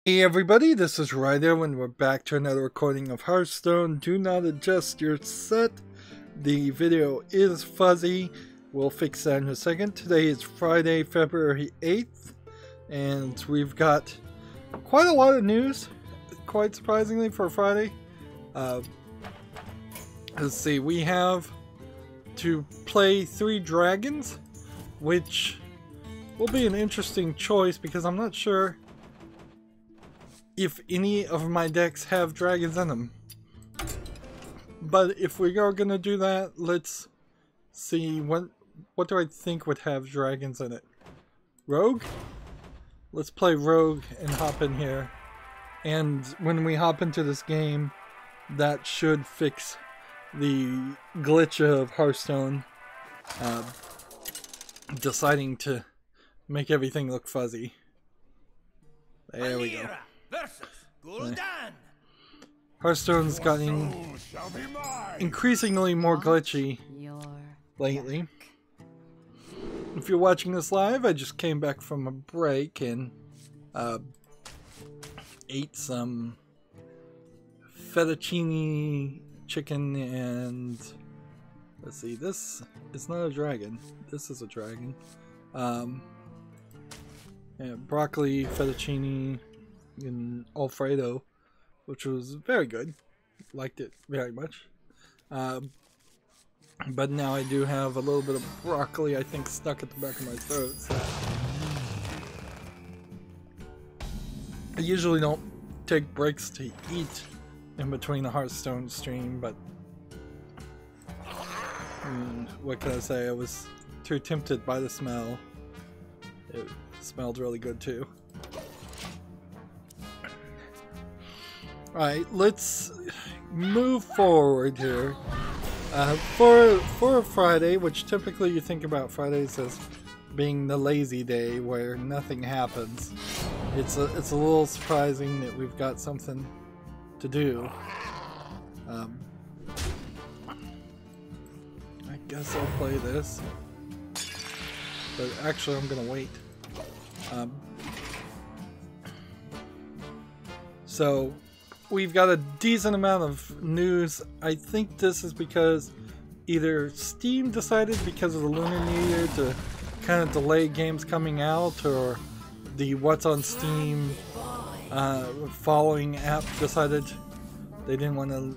Hey everybody, this is Rydo and we're back to another recording of Hearthstone. Do not adjust your set. The video is fuzzy. We'll fix that in a second. Today is Friday, February 8th, and we've got quite a lot of news, quite surprisingly for Friday. Let's see, we have to play 3 dragons, which will be an interesting choice because I'm not sure if any of my decks have dragons in them. But if we are gonna do that, let's see what do I think would have dragons in it. Rogue? Let's play Rogue and hop in here. And when we hop into this game, that should fix the glitch of Hearthstone deciding to make everything look fuzzy. There we go. Hearthstone's gotten increasingly more glitchy lately. If you're watching this live, I just came back from a break and ate some fettuccine chicken and let's see, this is not a dragon. This is a dragon. Yeah, broccoli, fettuccine, and Alfredo, which was very good. Liked it very much. But now I do have a little bit of broccoli, I think, stuck at the back of my throat. So I usually don't take breaks to eat in between a Hearthstone stream, but what can I say? I was too tempted by the smell. It smelled really good too. Alright, let's move forward here. For Friday, which typically you think about Fridays as being the lazy day where nothing happens, it's a little surprising that we've got something to do. I guess I'll play this, but actually I'm gonna wait. So we've got a decent amount of news. I think this is because either Steam decided because of the Lunar New Year to kind of delay games coming out, or the What's on Steam following app decided they didn't want to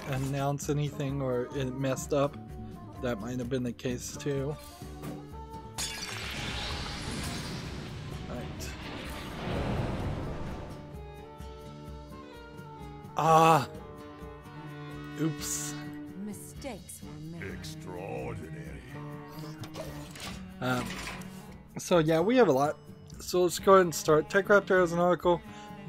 announce anything, or it messed up. That might have been the case too. Ah, oops. Mistakes were made. Extraordinary. So yeah, we have a lot. So let's go ahead and start. TechRaptor has an article.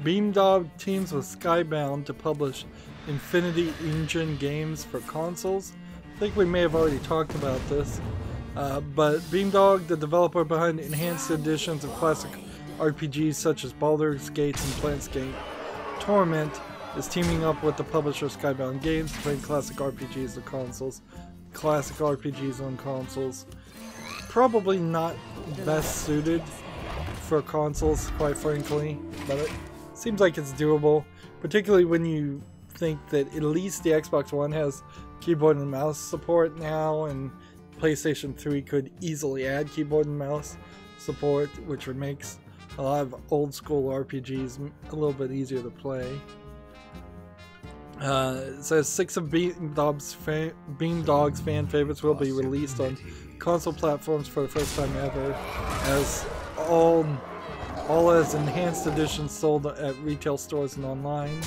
Beamdog teams with Skybound to publish Infinity Engine games for consoles. I think we may have already talked about this. But Beamdog, the developer behind enhanced editions of classic RPGs such as Baldur's Gate and Planescape Torment, is teaming up with the publisher Skybound Games to bring classic RPGs to consoles. Classic RPGs on consoles. Probably not best suited for consoles, quite frankly, but it seems like it's doable, particularly when you think that at least the Xbox One has keyboard and mouse support now, and PlayStation 3 could easily add keyboard and mouse support, which would make a lot of old school RPGs a little bit easier to play. It says 6 of Beamdog's fan favorites will be released on console platforms for the first time ever, as all as enhanced editions sold at retail stores and online.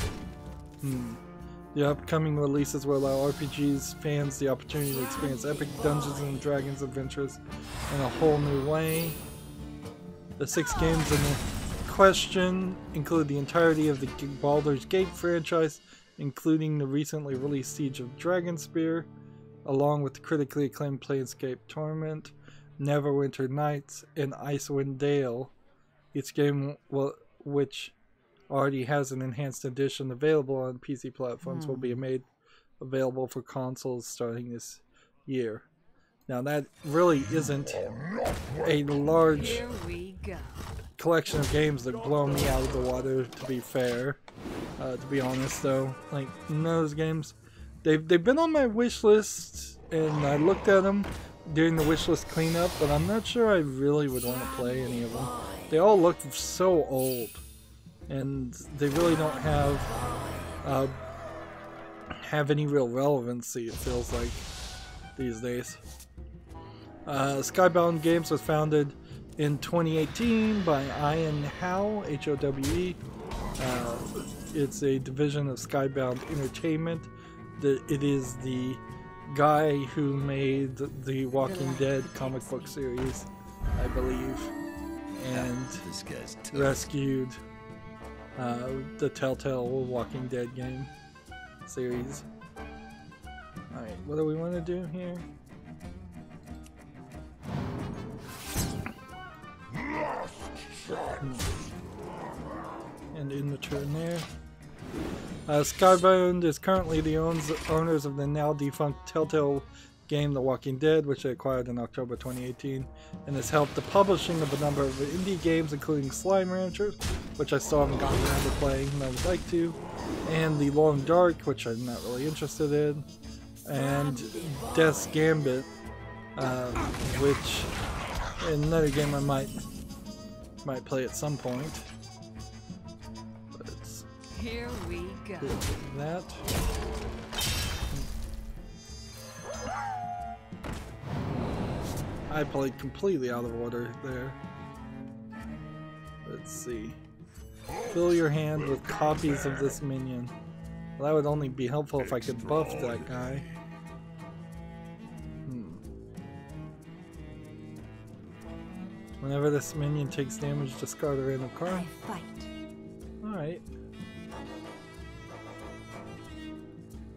The upcoming releases will allow RPGs fans the opportunity to experience epic Dungeons and Dragons adventures in a whole new way. The 6 games in the question include the entirety of the Baldur's Gate franchise, including the recently released Siege of Dragonspear, along with the critically acclaimed Planescape Torment, Neverwinter Nights, and Icewind Dale. Each game, which already has an enhanced edition available on PC platforms, will be made available for consoles starting this year. Now that really isn't a large collection of games that blow me out of the water, to be fair. To be honest though, like none of those games, they've been on my wish list and I looked at them during the wish list cleanup, but I'm not sure I really would want to play any of them. They all look so old and they really don't have any real relevancy, it feels like, these days. Skybound Games was founded in 2018 by Ian Howe, H-O-W-E. It's a division of Skybound Entertainment. It is the guy who made the Walking Dead comic book series, I believe, and rescued the Telltale Walking Dead game series. Alright, what do we want to do here? And in the turn there. Skybound is currently the owners of the now defunct Telltale game The Walking Dead, which they acquired in October 2018, and has helped the publishing of a number of indie games, including Slime Rancher, which I still haven't gotten around to playing and I would like to, and The Long Dark, which I'm not really interested in, and Death's Gambit, which is another game I might play at some point. Here we go. That. I played completely out of order there. Let's see. Fill your hand with copies of this minion. Well, that would only be helpful if I could buff that guy. Whenever this minion takes damage, discard a random card. Alright.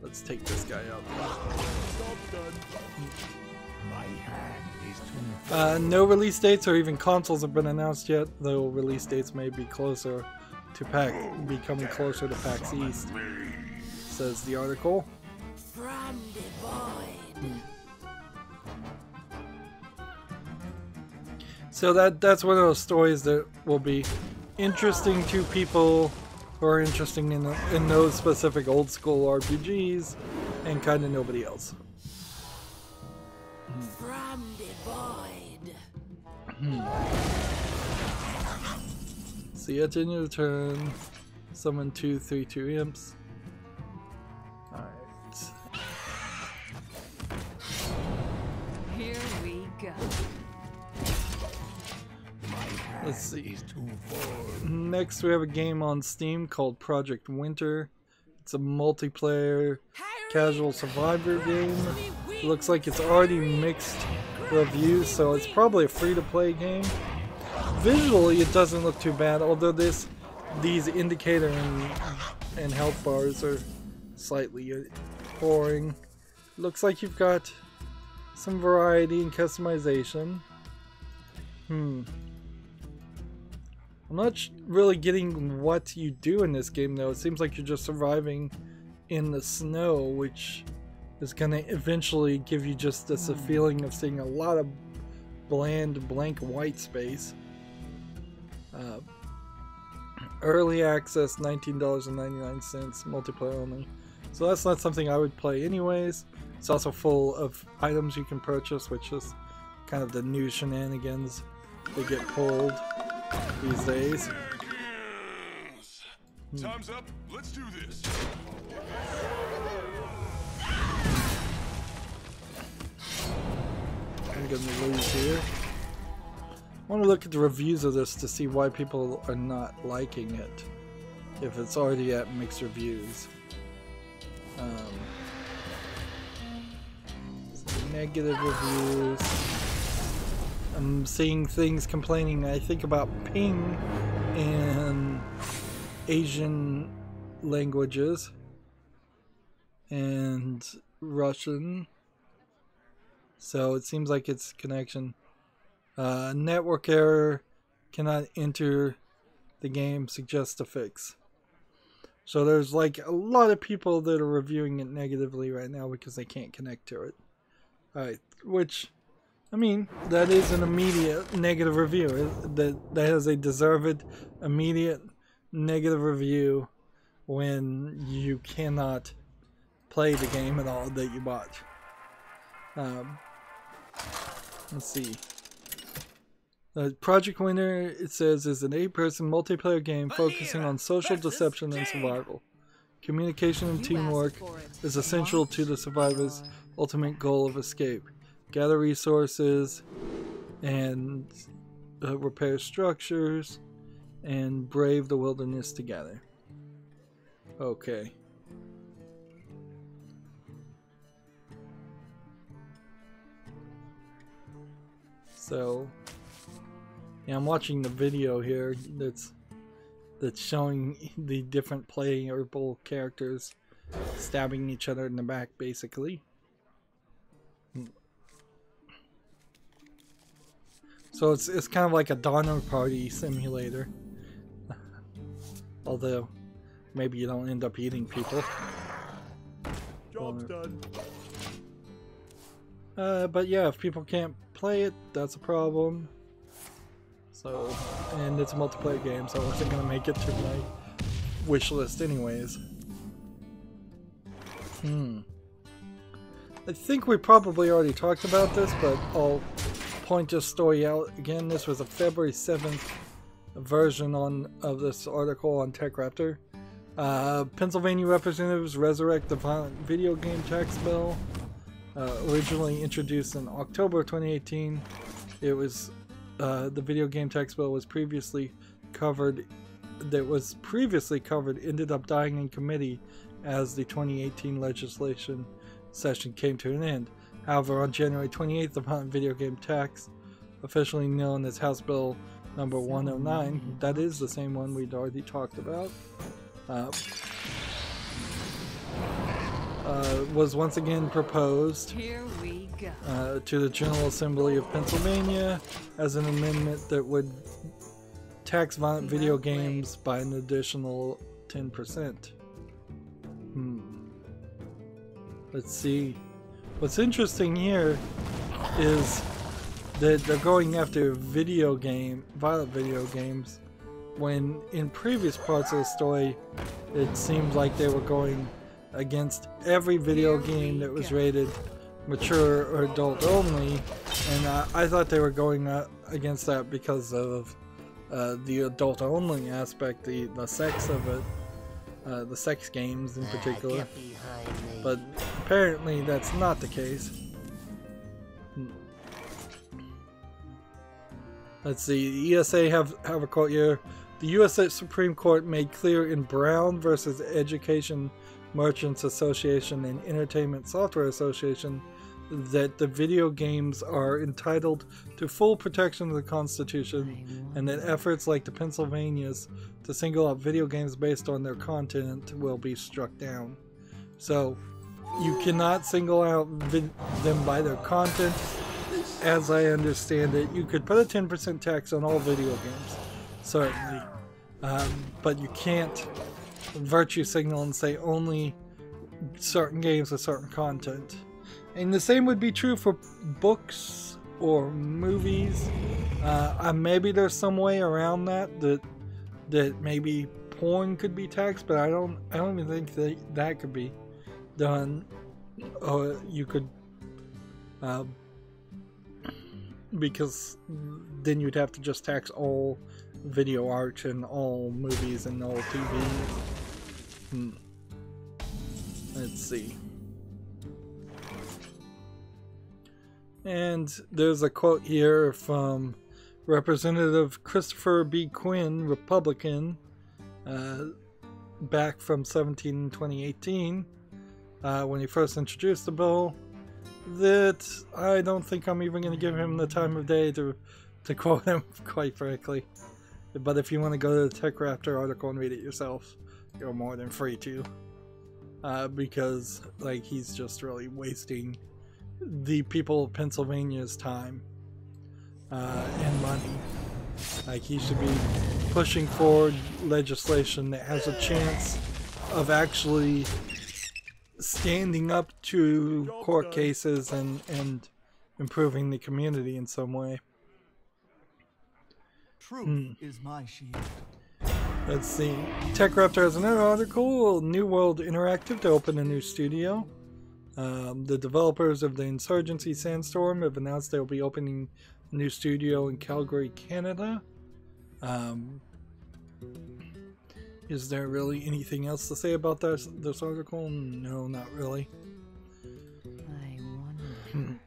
Let's take this guy out. No release dates or even consoles have been announced yet, though release dates may be closer to becoming closer to PAX East, says the article. So that's one of those stories that will be interesting to people who are interested in those specific old school RPGs and kind of nobody else. So at the end of the turn, summon 2/3/2 imps. Alright. Here we go. Let's see. Next we have a game on Steam called Project Winter. It's a multiplayer casual survivor game. It looks like it's already mixed reviews, so it's probably a free-to-play game. Visually it doesn't look too bad, although these indicator and health bars are slightly boring. Looks like you've got some variety and customization. I'm not really getting what you do in this game though. It seems like you're just surviving in the snow, which is going to eventually give you just this a feeling of seeing a lot of bland blank white space. Early access, $19.99, multiplayer only. So that's not something I would play anyways. It's also full of items you can purchase, which is kind of the new shenanigans that get pulled these days. Time's up. Let's do this. I'm gonna lose here. I want to look at the reviews of this to see why people are not liking it, if it's already at mixed reviews. Negative reviews. I'm seeing things complaining, I think, about ping in Asian languages and Russian. So it seems like it's connection. Network error, cannot enter the game, suggests a fix. So there's like a lot of people that are reviewing it negatively right now because they can't connect to it. Alright, which I mean, that is an immediate negative review. That has a deserved immediate negative review when you cannot play the game at all that you bought. Let's see. Project Winner, it says, is an 8-person multiplayer game focusing on social deception and survival. Communication and teamwork is essential to the survivor's ultimate goal of escape. Gather resources and repair structures and brave the wilderness together. Okay. So, yeah, I'm watching the video here that's showing the different playable characters stabbing each other in the back, basically. So it's kind of like a Donner Party simulator. Although, maybe you don't end up eating people. Job's done. But yeah, if people can't play it, that's a problem. So, and it's a multiplayer game, so I wasn't gonna make it to my wish list anyways. I think we probably already talked about this, but I'll point this story out again. This was a February 7th version of this article on TechRaptor. Pennsylvania representatives resurrect the violent video game tax bill. Originally introduced in October 2018, it was the video game tax bill was previously covered. Ended up dying in committee as the 2018 legislation session came to an end. However, on January 28th, the violent video game tax, officially known as House Bill number 109, that is the same one we'd already talked about, was once again proposed to the General Assembly of Pennsylvania as an amendment that would tax violent video games by an additional 10%. Let's see. What's interesting here is that they're going after violent video games, when in previous parts of the story it seemed like they were going against every video game that was rated mature or adult only, and I thought they were going against that because of the adult only aspect, the sex of it, the sex games in particular, but apparently that's not the case. Let's see, the ESA have a quote here. The U.S. Supreme Court made clear in Brown versus Education Merchants Association and Entertainment Software Association that the video games are entitled to full protection of the Constitution, and that efforts like the Pennsylvania's to single out video games based on their content will be struck down. So you cannot single out them by their content. As I understand it, you could put a 10% tax on all video games, certainly, but you can't virtue signal and say only certain games with certain content. And the same would be true for books or movies. Maybe there's some way around that maybe porn could be taxed, but I don't even think that could be done. Or you could, because then you'd have to just tax all video art and all movies and all TV. Let's see. And there's a quote here from Representative Christopher B. Quinn, Republican, back from 2018, when he first introduced the bill, that I don't think I'm even going to give him the time of day to quote him, quite frankly. But if you want to go to the TechRaptor article and read it yourself, you're more than free to. Because, like, he's just really wasting the people of Pennsylvania's time and money. Like, he should be pushing forward legislation that has a chance of actually standing up to court cases and improving the community in some way. Truth is my shield. Let's see. TechRaptor has another article. New World Interactive to open a new studio. The developers of the Insurgency Sandstorm have announced they will be opening a new studio in Calgary, Canada. Is there really anything else to say about this article? No, not really. I wonder.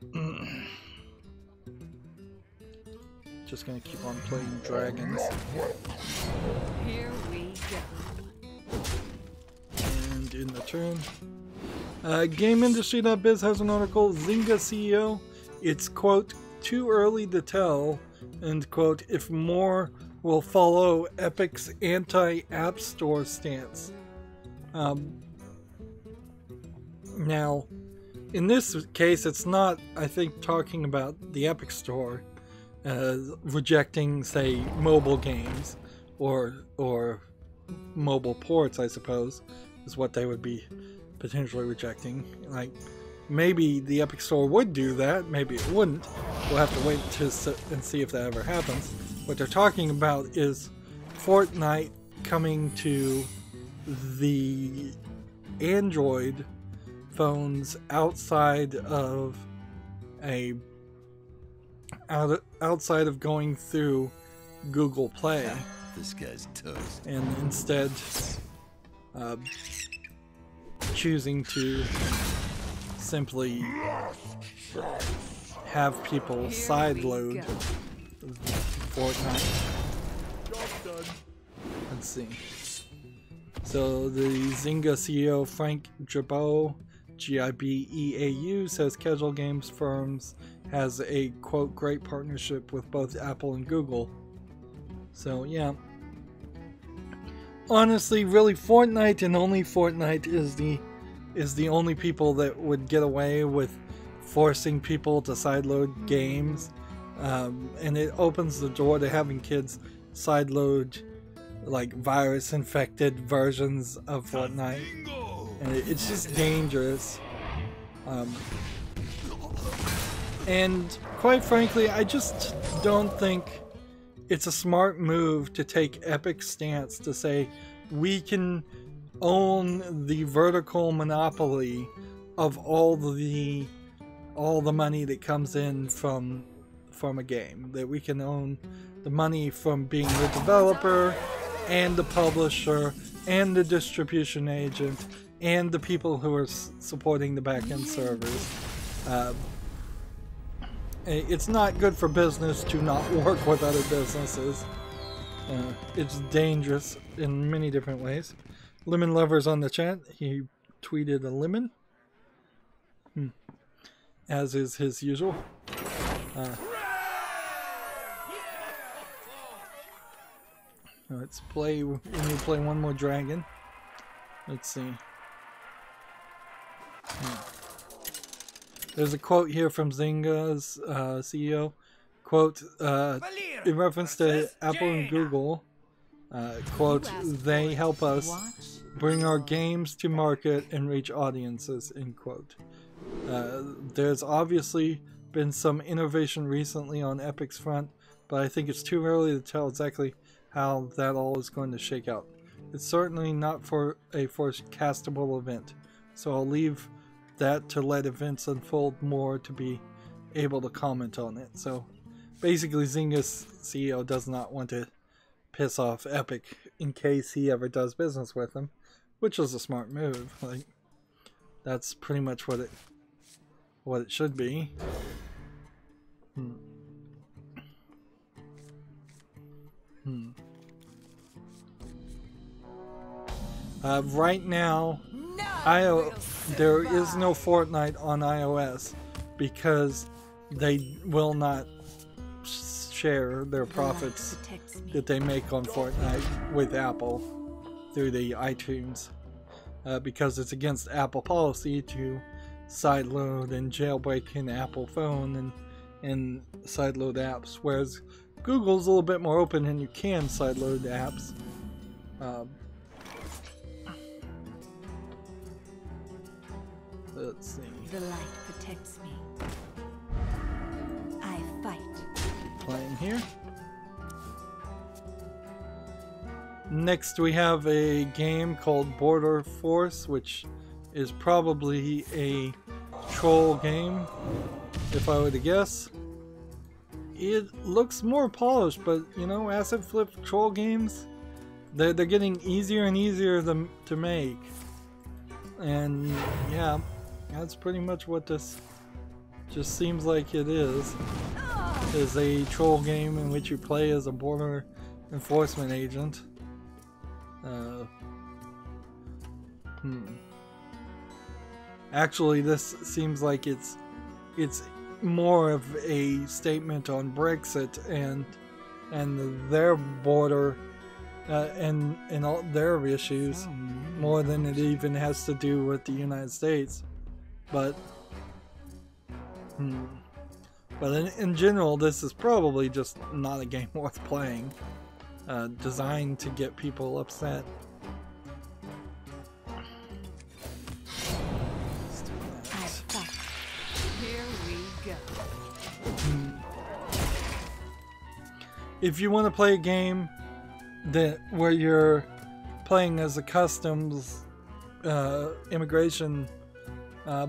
Just gonna keep on playing dragons. Here we go. And in the turn. GameIndustry.biz has an article. Zynga CEO, it's quote, too early to tell, end quote, if more will follow Epic's anti-App Store stance. Now, in this case, it's not, I think, talking about the Epic Store rejecting, say, mobile games or mobile ports, I suppose, is what they would be potentially rejecting. Like, maybe the Epic Store would do that, maybe it wouldn't. We'll have to wait and see if that ever happens. What they're talking about is Fortnite coming to the Android phones outside of going through Google Play. This guy's toast. And instead choosing to simply have people sideload Fortnite. Let's see. So the Zynga CEO Frank Gibeau, Gibeau, says Casual Games Firms has a quote great partnership with both Apple and Google. So yeah. Honestly, really, Fortnite and only Fortnite is the only people that would get away with forcing people to sideload games, and it opens the door to having kids sideload like virus-infected versions of Fortnite, and it's just dangerous. And quite frankly, I just don't think it's a smart move to take Epic's stance to say we can own the vertical monopoly of all the money that comes in from a game, that we can own the money from being the developer and the publisher and the distribution agent and the people who are supporting the back-end servers. It's not good for business to not work with other businesses. It's dangerous in many different ways. Lemon Lover's on the chat. He tweeted a lemon. As is his usual. Let's play. We need to play one more dragon. Let's see. There's a quote here from Zynga's CEO. Quote, in reference to Apple and Google, quote, they help us bring our games to market and reach audiences, end quote. There's obviously been some innovation recently on Epic's front, but I think it's too early to tell exactly how that all is going to shake out. It's certainly not for a forecastable event, so I'll leave that to let events unfold more to be able to comment on it. So basically Zynga's CEO does not want to piss off Epic in case he ever does business with them, which is a smart move. Like, that's pretty much what it should be. Right now, there is no Fortnite on iOS because they will not share their profits that they make on Fortnite with Apple through the iTunes, because it's against Apple policy to sideload and jailbreak an Apple phone and sideload apps, whereas Google's a little bit more open and you can sideload apps. Let's see. The light protects me. in here. Next we have a game called Border Force, which is probably a troll game, if I were to guess. It looks more polished, but you know, asset flip troll games, they're getting easier and easier to make. And yeah, that's pretty much what this just seems like it is a troll game in which you play as a border enforcement agent. Actually, this seems like it's more of a statement on Brexit and their border and all their issues, more than it even has to do with the United States. But in general, this is probably just not a game worth playing, designed to get people upset. Let's do that. Here we go. If you want to play a game where you're playing as a customs immigration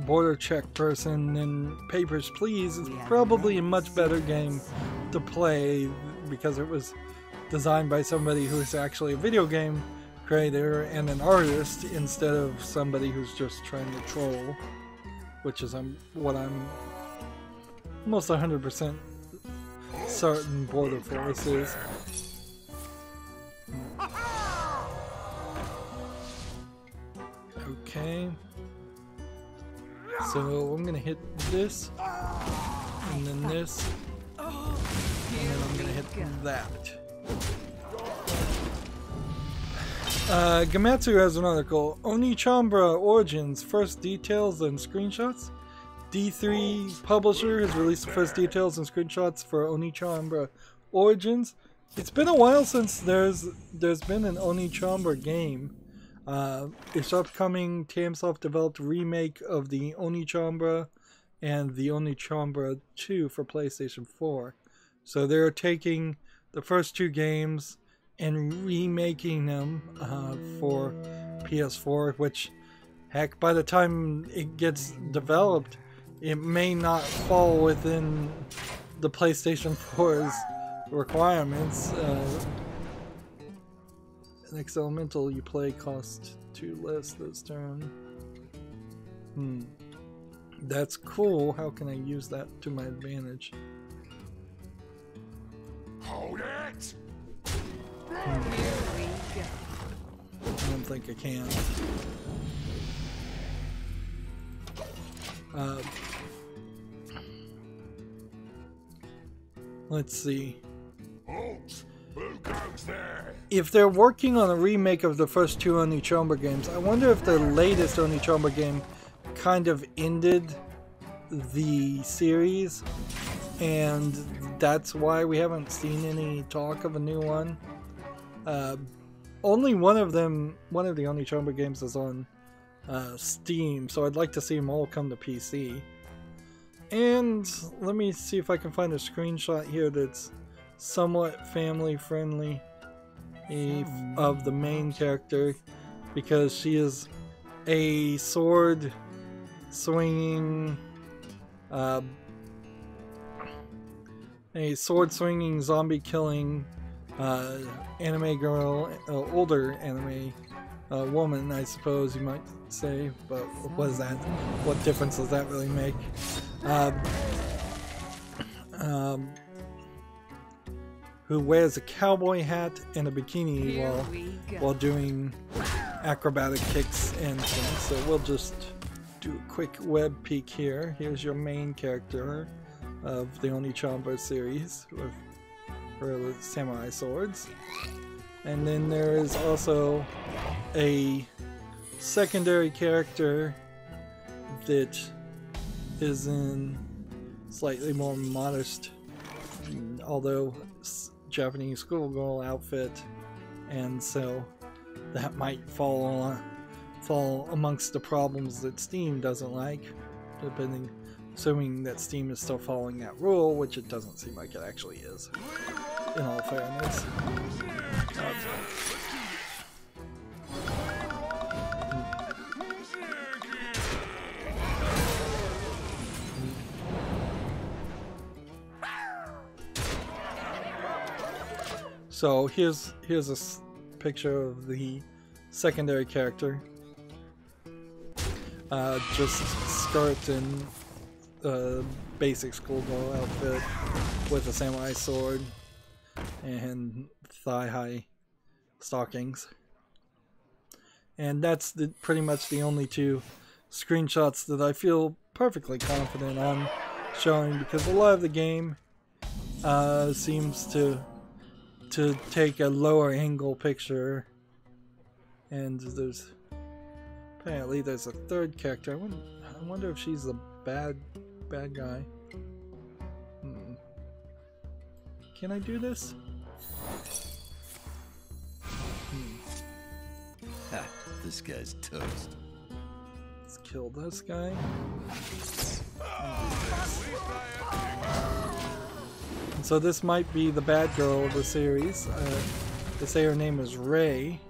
border check person, then Papers, Please is probably a much better game to play because it was designed by somebody who's actually a video game creator and an artist instead of somebody who's just trying to troll, which is what I'm almost 100% certain Border Force is. Okay. So I'm gonna hit this, and then this, and then I'm gonna hit that. Gamatsu has an article, Onichambra Origins, first details and screenshots. D3 publisher has released the first details and screenshots for Onichambra Origins. It's been a while since there's been an Onichambra game. It's upcoming Tamsoft developed remake of the Onichambra and the Onichambra 2 for PlayStation 4. So they're taking the first two games and remaking them for PS4, which, heck, by the time it gets developed, it may not fall within the PlayStation 4's requirements. Next elemental you play costs 2 less this turn. That's cool. How can I use that to my advantage? Hold it! Here we go. I don't think I can. Let's see. Halt! Who goes there? If they're working on a remake of the first two Onichambra games, I wonder if the latest Onichambra game kind of ended the series, and that's why we haven't seen any talk of a new one. Only one of the Onichambra games is on Steam, so I'd like to see them all come to PC. And let me see if I can find a screenshot here that's somewhat family friendly of the main character, because she is a sword swinging zombie killing anime girl, older anime woman, I suppose you might say, but what is that? What difference does that really make? Who wears a cowboy hat and a bikini while doing acrobatic kicks and things. So we'll just do a quick web peek here. Here's your main character of the Onichambra series with her samurai swords. And then there is also a secondary character that is in slightly more modest, although Japanese schoolgirl outfit, and so that might fall amongst the problems that Steam doesn't like, depending assuming that Steam is still following that rule, which it doesn't seem like it actually is, in all fairness. So here's a picture of the secondary character. Just skirt and basic schoolgirl outfit with a samurai sword and thigh-high stockings. And that's pretty much the only two screenshots that I feel perfectly confident on showing, because a lot of the game seems to take a lower angle picture, and apparently there's a third character. I wonder if she's the bad guy. Can I do this? Ha, this guy's toast. Let's kill this guy. And so this might be the bad girl of the series. They say her name is Ray,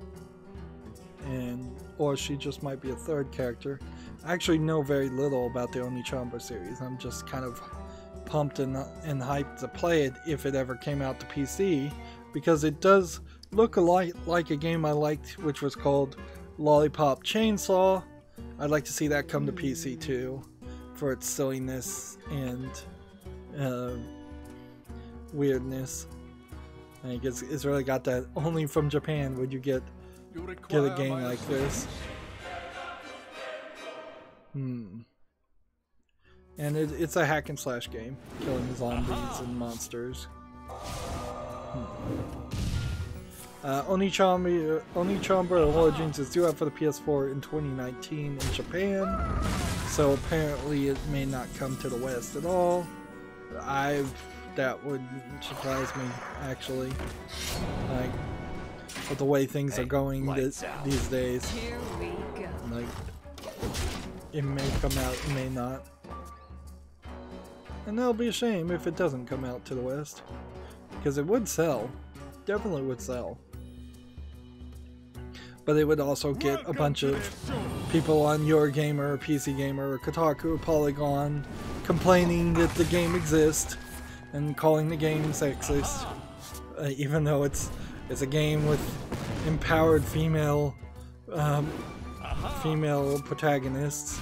or she just might be a third character. I actually know very little about the Onichanba series. I'm just kind of pumped and hyped to play it if it ever came out to PC, because it does look a lot like a game I liked, which was called Lollipop Chainsaw. I'd like to see that come to PC too, for its silliness and weirdness. I think it's really got that. Only from Japan would you get a game like this. And it's a hack and slash game, killing zombies and monsters. Onichanba Origins is due out for the PS4 in 2019 in Japan, so apparently it may not come to the West at all. That would surprise me, actually. Like, with the way things are going these days. Here we go. Like, it may come out, it may not. And that'll be a shame if it doesn't come out to the West, because it would sell. Definitely would sell. But it would also get a bunch of people on Eurogamer, PC Gamer, Kotaku, Polygon complaining that the game exists and calling the game sexist, even though it's a game with empowered female protagonists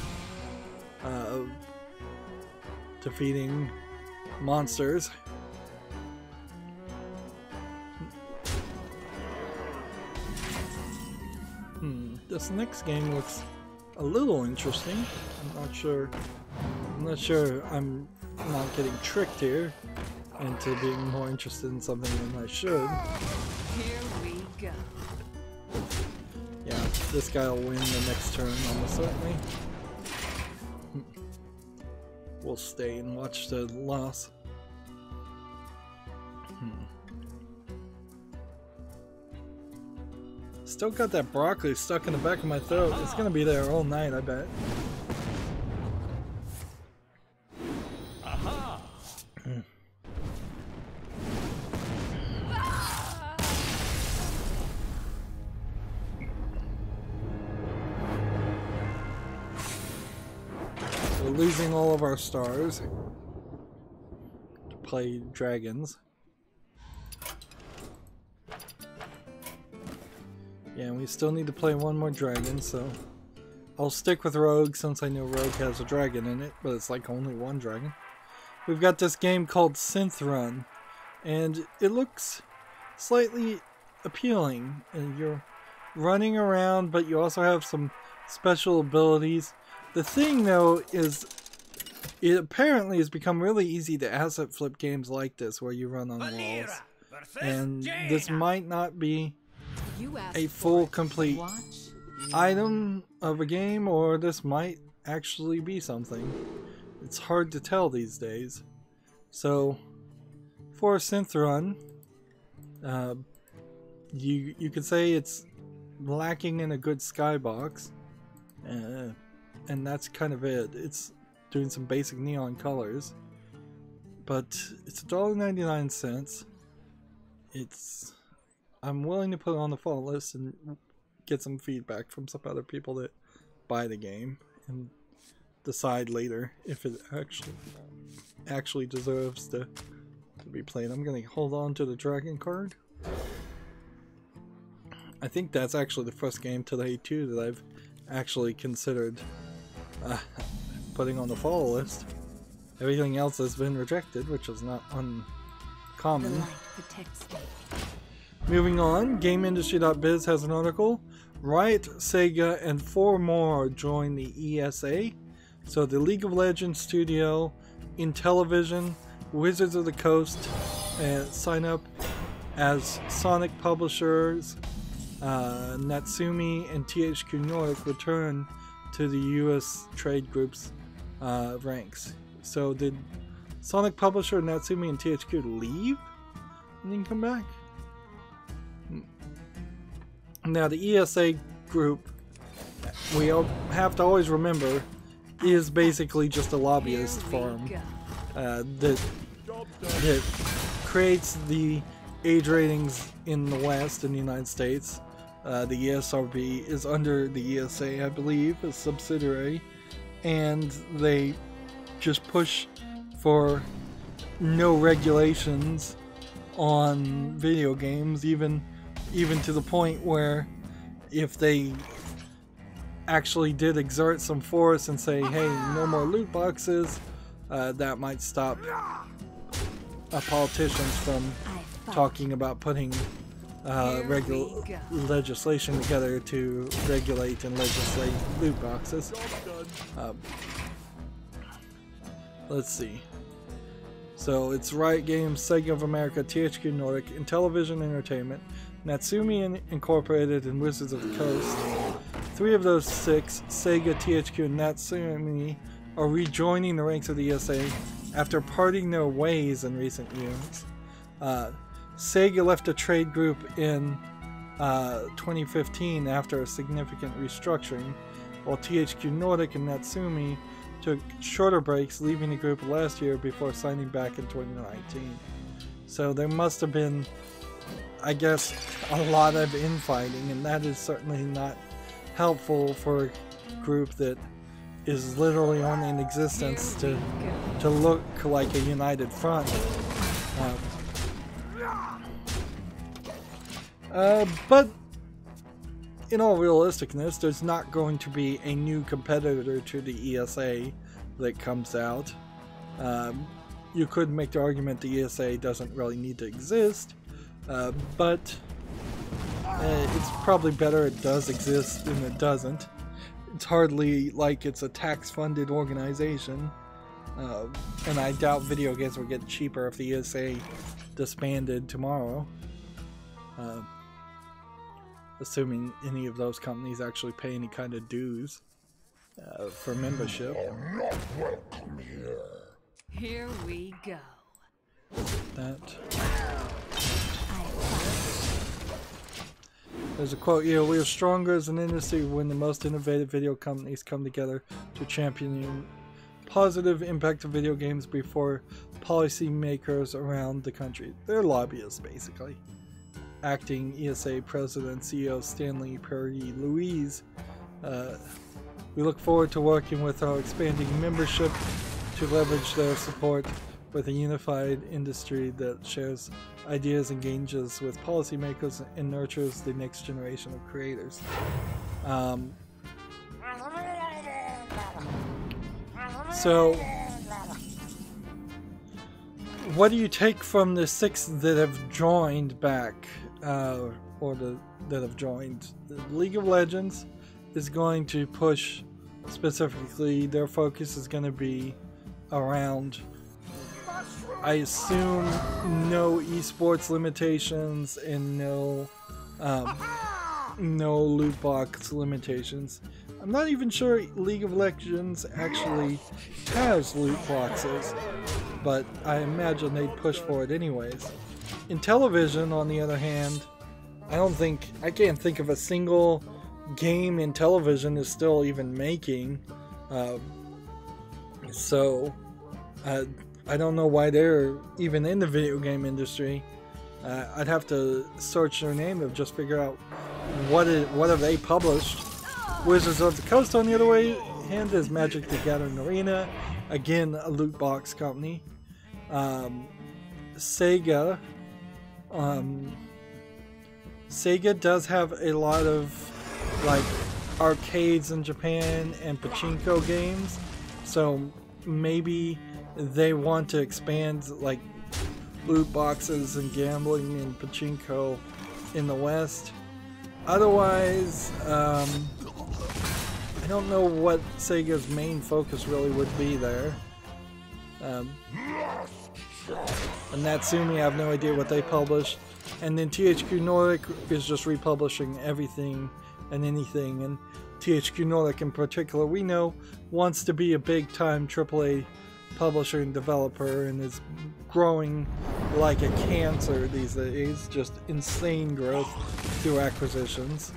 defeating monsters. This next game looks a little interesting. I'm not sure I'm not getting tricked here into being more interested in something than I should. Here we go. Yeah, this guy will win the next turn almost certainly. We'll stay and watch the loss. Still got that broccoli stuck in the back of my throat. It's gonna be there all night, I bet. We're losing all of our stars to play dragons. Yeah, we still need to play one more dragon, so I'll stick with Rogue since I know Rogue has a dragon in it, but it's like only one dragon. We've got this game called Synth Run, and it looks slightly appealing. And you're running around, but you also have some special abilities. The thing, though, is it apparently has become really easy to asset flip games like this, where you run on walls. And this might not be a full, complete item of a game, or this might actually be something. It's hard to tell these days. So, for Synth Run, you could say it's lacking in a good skybox, and that's kind of it. It's doing some basic neon colors. But it's $1.99. I'm willing to put it on the fall list and get some feedback from some other people that buy the game and decide later if it actually deserves to be played. I'm gonna hold on to the dragon card. I think that's actually the first game today too that I've actually considered putting on the fall list. Everything else has been rejected, which is not uncommon. The light protects me. Moving on, GameIndustry.biz has an article. Riot, Sega, and 4 more join the ESA. So the League of Legends studio, Intellivision, Wizards of the Coast sign up as Sonic publishers. Natsumi and THQ Nordic return to the US trade group's ranks. So did Sonic publisher Natsumi and THQ leave and then come back? Now the ESA group, we have to always remember, is basically just a lobbyist firm that creates the age ratings in the West, in the United States. The ESRB is under the ESA, I believe, a subsidiary, and they just push for no regulations on video games, even to the point where if they actually did exert some force and say, hey, no more loot boxes, that might stop politicians from talking about putting legislation together to regulate and legislate loot boxes. Let's see. So it's Riot Games, Sega of America, THQ Nordic, Intellivision Entertainment, Natsumi Incorporated, and Wizards of the Coast. 3 of those 6, Sega, THQ, and Natsumi, are rejoining the ranks of the ESA after parting their ways in recent years. Sega left the trade group in 2015 after a significant restructuring, while THQ Nordic and Natsumi took shorter breaks, leaving the group last year before signing back in 2019. So there must have been, I guess, a lot of infighting, and that is certainly not helpful for a group that is literally only in existence to look like a united front. But in all realisticness, there's not going to be a new competitor to the ESA that comes out. You could make the argument the ESA doesn't really need to exist, but it's probably better it does exist than it doesn't. It's hardly like it's a tax-funded organization, and I doubt video games will get cheaper if the ESA disbanded tomorrow. Assuming any of those companies actually pay any kind of dues for membership. You're not welcome here. Here we go. There's a quote here: "We are stronger as an industry when the most innovative video companies come together to champion positive impact of video games before policymakers around the country." They're lobbyists, basically. Acting ESA President CEO Stanley Perry Louise. We look forward to working with our expanding membership to leverage their support with a unified industry that shares ideas, engages with policymakers, and nurtures the next generation of creators. So, what do you take from the 6 that have joined back, that have joined? The League of Legends is going to push, specifically, their focus is going to be around, I assume, no esports limitations and no loot box limitations. I'm not even sure League of Legends actually has loot boxes, but I imagine they'd push for it anyways. Intellivision, on the other hand, I can't think of a single game Intellivision is still even making. So I don't know why they're even in the video game industry. I'd have to search their name to just figure out what have they published. Wizards of the Coast, on the other way hand, is Magic the Gathering Arena, again a loot box company. Sega does have a lot of like arcades in Japan and pachinko games, so maybe they want to expand like loot boxes and gambling and pachinko in the West. Otherwise, I don't know what Sega's main focus really would be there. And Natsumi, I have no idea what they published. And then THQ Nordic is just republishing everything and anything. And THQ Nordic in particular, we know, wants to be a big-time AAA publisher and developer and is growing like a cancer these days. Just insane growth through acquisitions.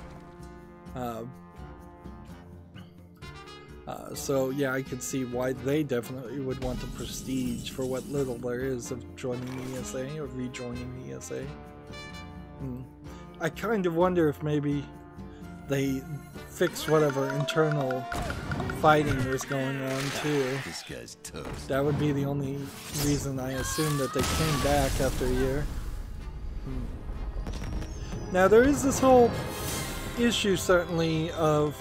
So yeah, I could see why they definitely would want the prestige for what little there is of joining the ESA or rejoining the ESA. I kind of wonder if maybe they fixed whatever internal fighting was going on too. This guy's toast. That would be the only reason I assume that they came back after a year. Now there is this whole issue certainly of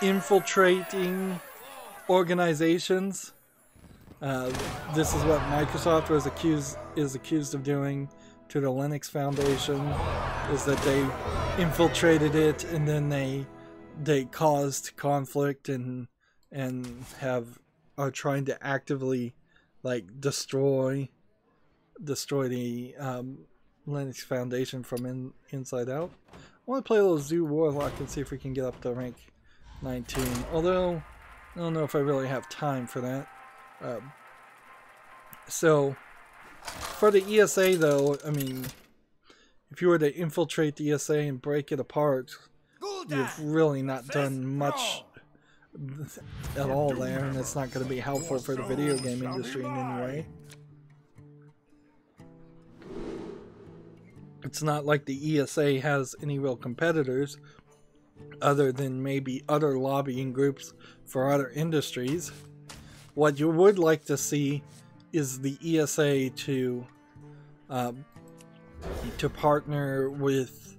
infiltrating organizations. This is what Microsoft is accused of doing to the Linux Foundation, is that they infiltrated it and then they caused conflict and are trying to actively like destroy the Linux Foundation from inside out. I want to play a little Zoo Warlock and see if we can get up to rank 19, although I don't know if I really have time for that. So for the ESA though, I mean, if you were to infiltrate the ESA and break it apart, you've really not done much at all there, and it's not going to be helpful for the video game industry in any way. It's not like the ESA has any real competitors other than maybe other lobbying groups for other industries. What you would like to see is the ESA to partner with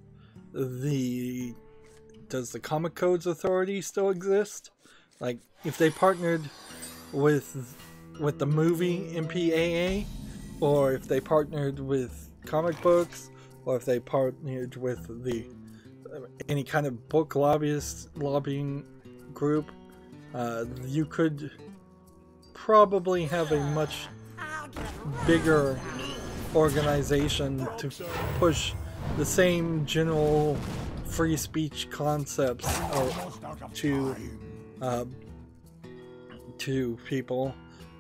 does the Comic Codes Authority still exist? Like, if they partnered with the movie MPAA, or if they partnered with comic books, or if they partnered with any kind of book lobbying group, you could probably have a much bigger organization to push the same general free speech concepts to people,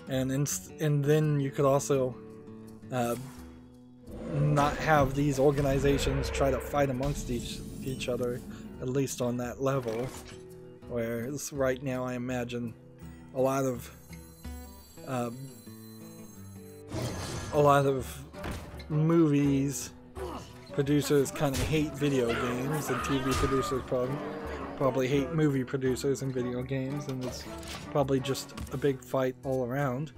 and then you could also not have these organizations try to fight amongst each other, at least on that level. Whereas right now I imagine a lot of movies producers kind of hate video games, and TV producers probably hate movie producers and video games, and it's probably just a big fight all around.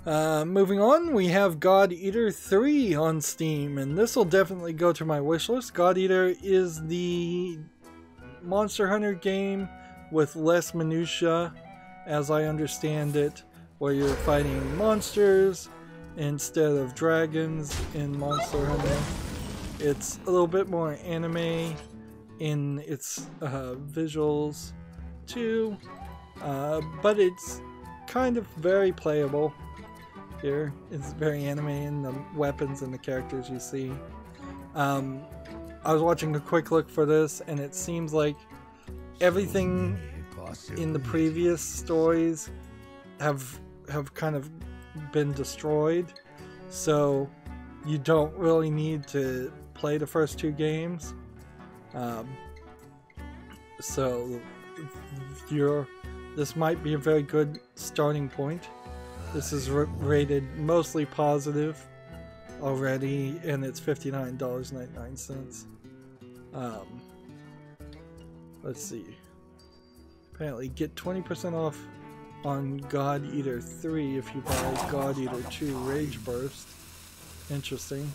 Moving on, we have God Eater 3 on Steam, and this will definitely go to my wishlist. God Eater is the Monster Hunter game with less minutia, as I understand it, where you're fighting monsters instead of dragons in Monster Hunter. It's a little bit more anime in its visuals too, but it's kind of very playable. Here it's very anime in the weapons and the characters you see. I was watching a quick look for this, and it seems like everything in the previous stories have kind of been destroyed, so you don't really need to play the first two games. So this might be a very good starting point. This is rated mostly positive already, and it's $59.99. Let's see. Apparently, get 20% off on God Eater 3 if you buy God Eater 2 Rage Burst. Interesting.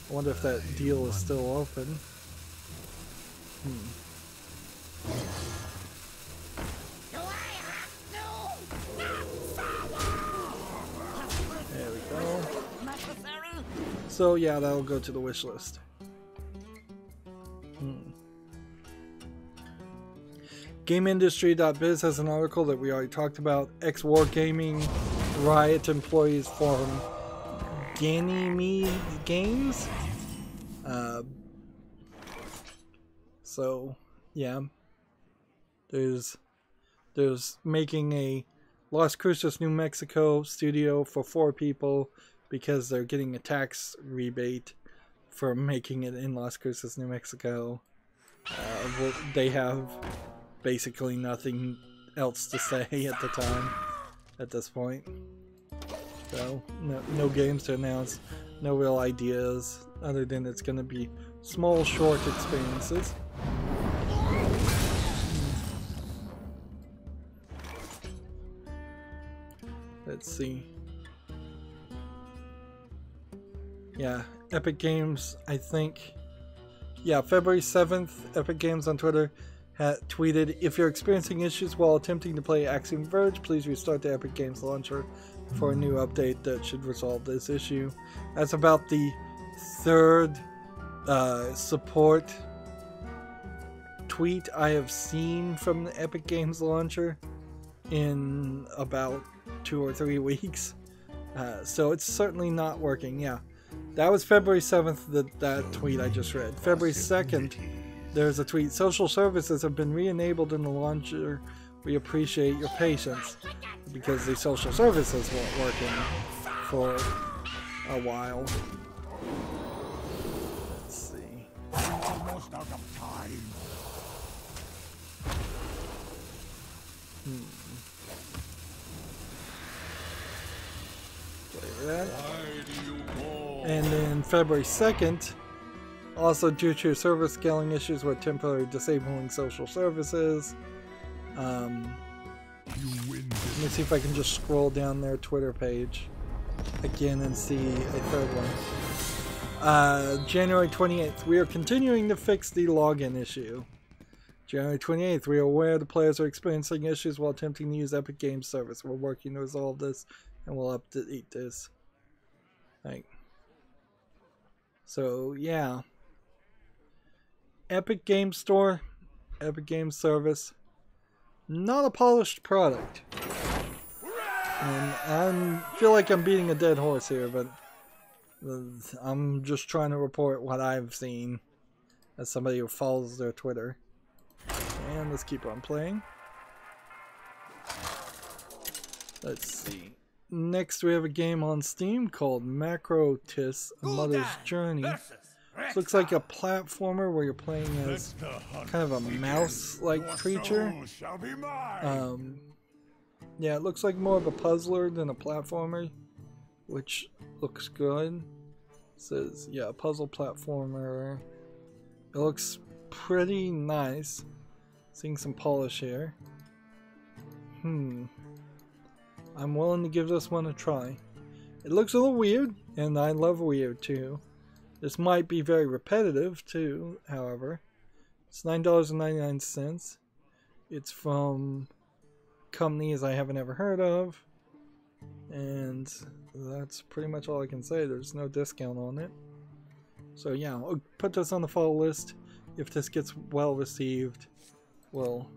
I wonder if that deal is still open. There we go. So yeah, that'll go to the wish list. GameIndustry.biz has an article that we already talked about. Ex-Wargaming Riot employees form Ganymede Games. So yeah, there's making a Las Cruces, New Mexico studio for 4 people because they're getting a tax rebate for making it in Las Cruces, New Mexico. They have basically nothing else to say at the time, at this point. So no games to announce, no real ideas other than it's going to be small, short experiences. Let's see. Yeah, Epic Games, I think. Yeah, February 7th, Epic Games on Twitter tweeted, if you're experiencing issues while attempting to play Axiom Verge, please restart the Epic Games launcher for a new update that should resolve this issue. That's about the 3rd support tweet I have seen from the Epic Games launcher in about 2 or 3 weeks. So it's certainly not working. Yeah, that was February 7th, that tweet I just read. February 2nd, there's a tweet. Social services have been re-enabled in the launcher. We appreciate your patience, because the social services weren't working for a while. Let's see. Almost out of time. Play that. And then February 2nd, also due to server scaling issues, we're temporarily disabling social services. Let me see if I can just scroll down their Twitter page again and see a 3rd one. January 28th, we are continuing to fix the login issue. January 28th, we are aware the players are experiencing issues while attempting to use Epic Games service. We're working to resolve this and we'll update this. So yeah, Epic Games Store, Epic Games Service, not a polished product. And I feel like I'm beating a dead horse here, but I'm just trying to report what I've seen as somebody who follows their Twitter. And let's keep on playing. Let's see. Next we have a game on Steam called Macrotis, A Mother's Journey. This looks like a platformer where you're playing as kind of a mouse-like creature. Yeah, it looks like more of a puzzler than a platformer, which looks good. It says, yeah, puzzle platformer. It looks pretty nice. Seeing some polish here. I'm willing to give this one a try. It looks a little weird, and I love weird too. This might be very repetitive too, however. It's $9.99. It's from companies I haven't ever heard of. And that's pretty much all I can say. There's no discount on it. So yeah, I'll put this on the follow list. If this gets well received, I'll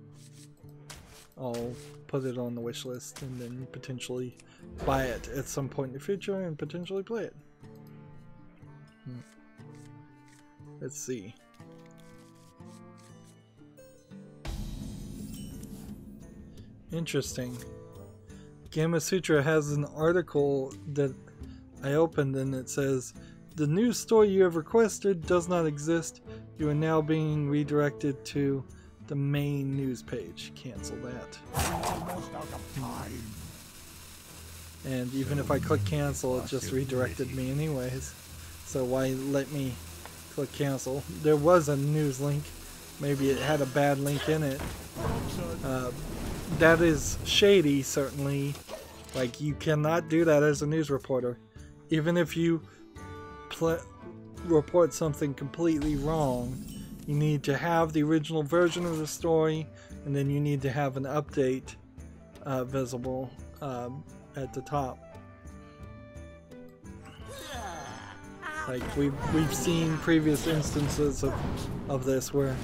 put it on the wish list and then potentially buy it at some point in the future and potentially play it. Let's see. Interesting. Gamma Sutra has an article that I opened and it says, the news story you have requested does not exist. You are now being redirected to the main news page. Cancel that. Almost out of time. And even if I click cancel, it just redirected me anyways. So why let me click cancel? There was a news link. Maybe it had a bad link in it. That is shady, certainly. Like, you cannot do that as a news reporter. Even if you report something completely wrong, you need to have the original version of the story, and then you need to have an update visible at the top. Like, we've seen previous instances of this where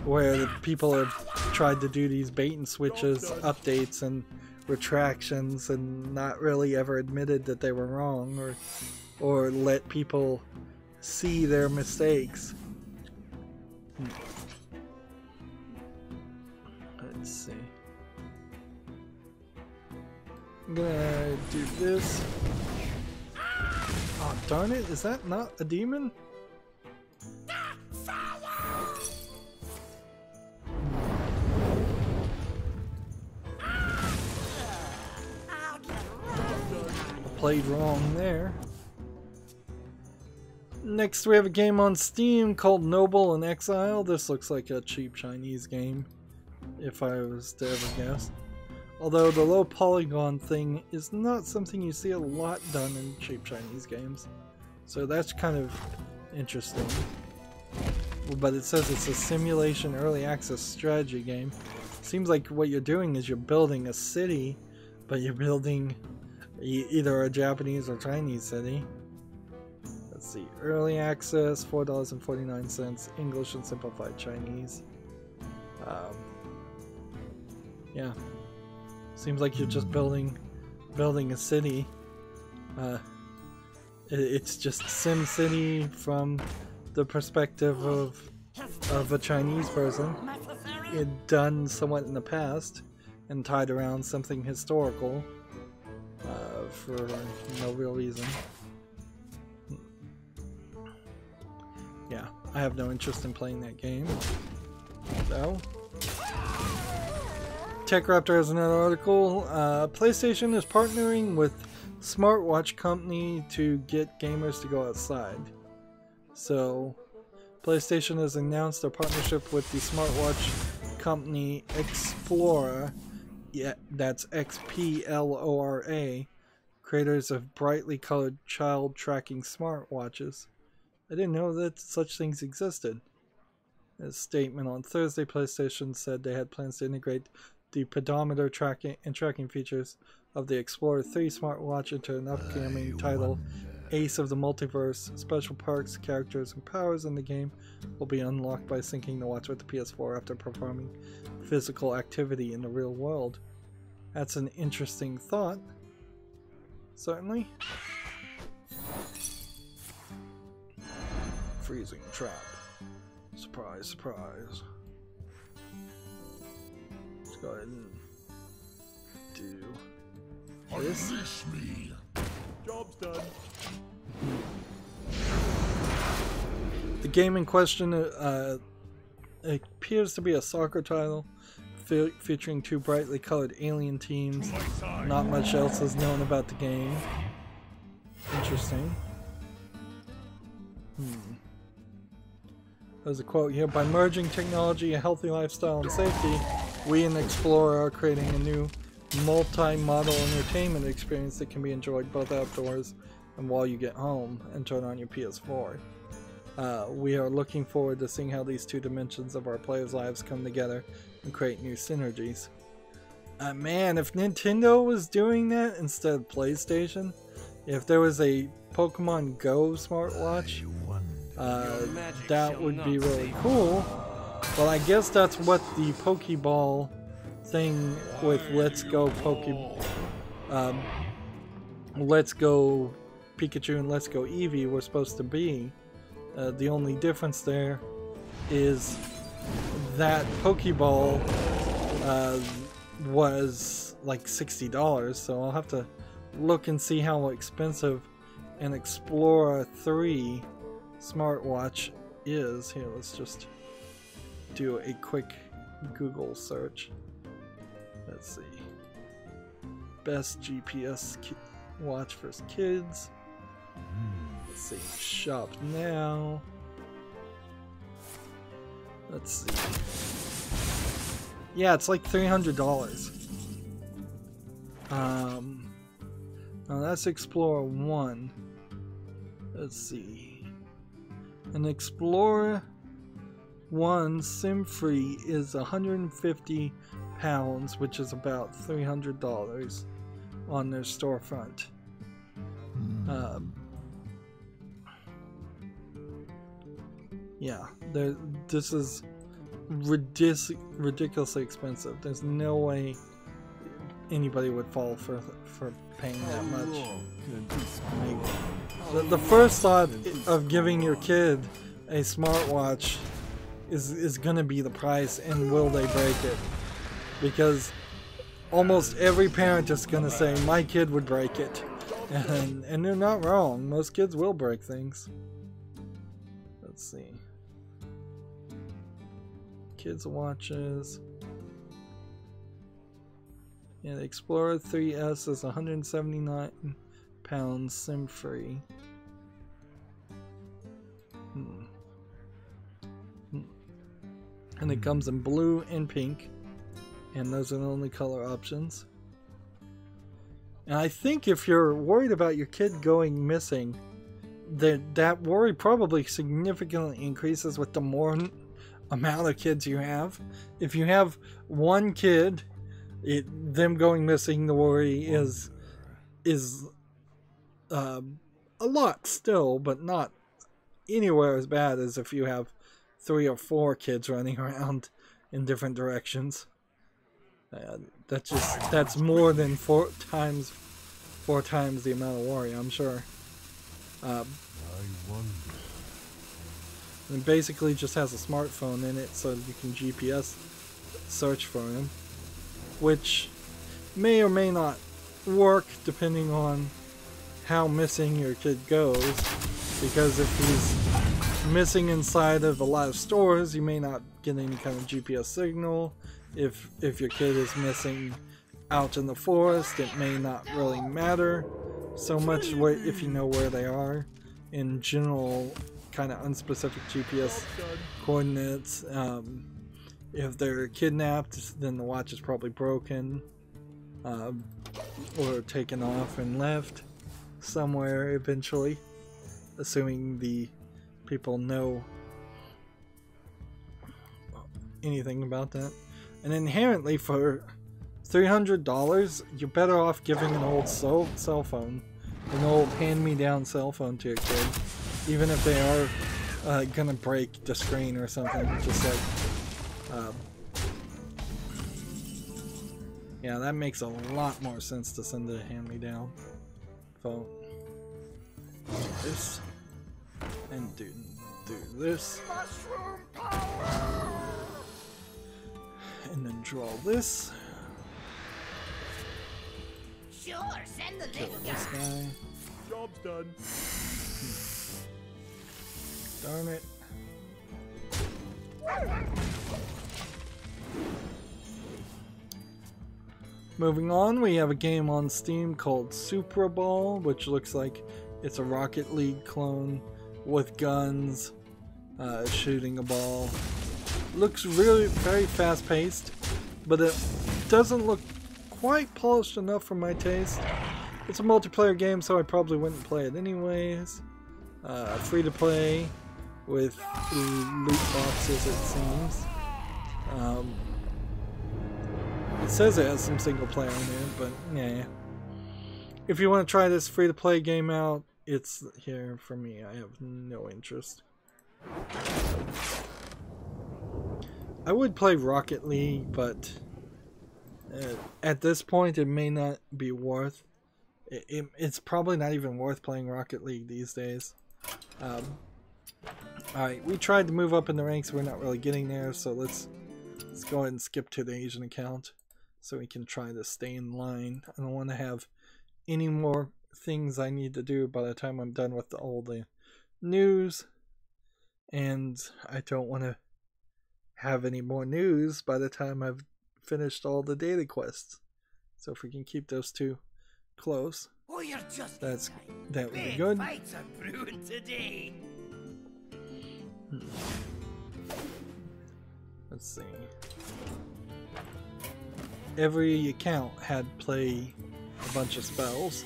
the people have tried to do these bait and switches updates and retractions and not really ever admitted that they were wrong or let people see their mistakes. Let's see. I'm gonna do this. Oh, darn it, is that not a demon? Played wrong there. Next we have a game on Steam called Noble in Exile. This looks like a cheap Chinese game, if I was to ever guess. Although the low polygon thing is not something you see a lot done in cheap Chinese games. So that's kind of interesting. But it says it's a simulation early access strategy game. Seems like what you're doing is you're building a city, but you're building either a Japanese or Chinese city. Let's see, early access, $4.49, English and simplified Chinese. Yeah, seems like you're just building a city. It's just Sim City from the perspective of a Chinese person. It done somewhat in the past and tied around something historical. For no real reason. Yeah, I have no interest in playing that game. So, TechRaptor has another article. PlayStation is partnering with smartwatch company to get gamers to go outside. So, PlayStation has announced their partnership with the smartwatch company Xplora. Yeah, that's XPLORA. Creators of brightly colored child tracking smartwatches. I didn't know that such things existed. In a statement on Thursday, PlayStation said they had plans to integrate the pedometer tracking and tracking features of the Explorer 3 smartwatch into an upcoming title, Ace of the Multiverse. Special perks, characters, and powers in the game will be unlocked by syncing the watch with the PS4 after performing physical activity in the real world. That's an interesting thought. Certainly. Freezing trap. Surprise, surprise. Let's go ahead and do this. Unleash me. Job's done. The game in question appears to be a soccer title featuring two brightly colored alien teams. Not much else is known about the game. Interesting. There's a quote here: by merging technology, a healthy lifestyle, and safety, we in Explorer are creating a new multi-model entertainment experience that can be enjoyed both outdoors and while you get home and turn on your PS4. We are looking forward to seeing how these two dimensions of our players' lives come together and create new synergies. Man, if Nintendo was doing that instead of PlayStation, if there was a Pokemon Go smartwatch, that would be really cool. But I guess that's what the Pokeball thing with Let's Go Pikachu and Let's Go Eevee were supposed to be. The only difference there is that Pokeball was like $60, so I'll have to look and see how expensive an Explorer 3 smartwatch is. Here, let's just do a quick Google search. Let's see. Best GPS watch for kids. Let's see. Shop now. Let's see. Yeah, it's like $300. Now that's Explorer 1. Let's see. An Explorer 1 SIM-free is £150, which is about $300 on their storefront. Yeah, this is ridiculously expensive. There's no way anybody would fall for paying that much. Like, the first thought of giving your kid a smartwatch is gonna be the price and will they break it, because almost every parent is gonna say my kid would break it, and they're not wrong. Most kids will break things. Let's see. Kids watches. Yeah, the Explorer 3S is £179 SIM free. And it comes in blue and pink, and those are the only color options. And I think if you're worried about your kid going missing, that worry probably significantly increases with the more amount of kids you have. If you have one kid, them going missing, the worry is a lot still, but not anywhere as bad as if you have 3 or 4 kids running around in different directions. That's more than 4 times the amount of worry, I'm sure. It basically just has a smartphone in it, so you can GPS search for him, which may or may not work depending on how missing your kid goes, because if he's missing inside of a lot of stores, you may not get any kind of GPS signal. If your kid is missing out in the forest, it may not really matter so much if you know where they are. In general, kind of unspecific GPS coordinates. If they're kidnapped, then the watch is probably broken, or taken off and left somewhere eventually, assuming the people know anything about that. And inherently, for $300, you're better off giving an old cell phone, an old hand-me-down cell phone to your kid, even if they are gonna break the screen or something. Just like, yeah, that makes a lot more sense to send a hand-me-down phone. This and do this, and then draw this. Sure, send the Kill this guy. Job's done. Darn it. Moving on, we have a game on Steam called Super Ball, which looks like it's a Rocket League clone with guns, shooting a ball. Looks really very fast-paced, but it doesn't look quite polished enough for my taste. It's a multiplayer game, so I probably wouldn't play it anyways. Free to play with loot boxes, it seems. It says it has some single player in it, but yeah. If you want to try this free to play game out, it's here for me. I have no interest. I would play Rocket League, but at this point it may not be worth it. It's probably not even worth playing Rocket League these days. Alright, we tried to move up in the ranks. We're not really getting there, so let's go ahead and skip to the Asian account so we can try to stay in line. I don't want to have any more things I need to do by the time I'm done with all the news, and I don't want to have any more news by the time I've finished all the daily quests. So if we can keep those two close, Oh, you're just that would be big good. fights are brewing today. Let's see. Every account had play a bunch of spells.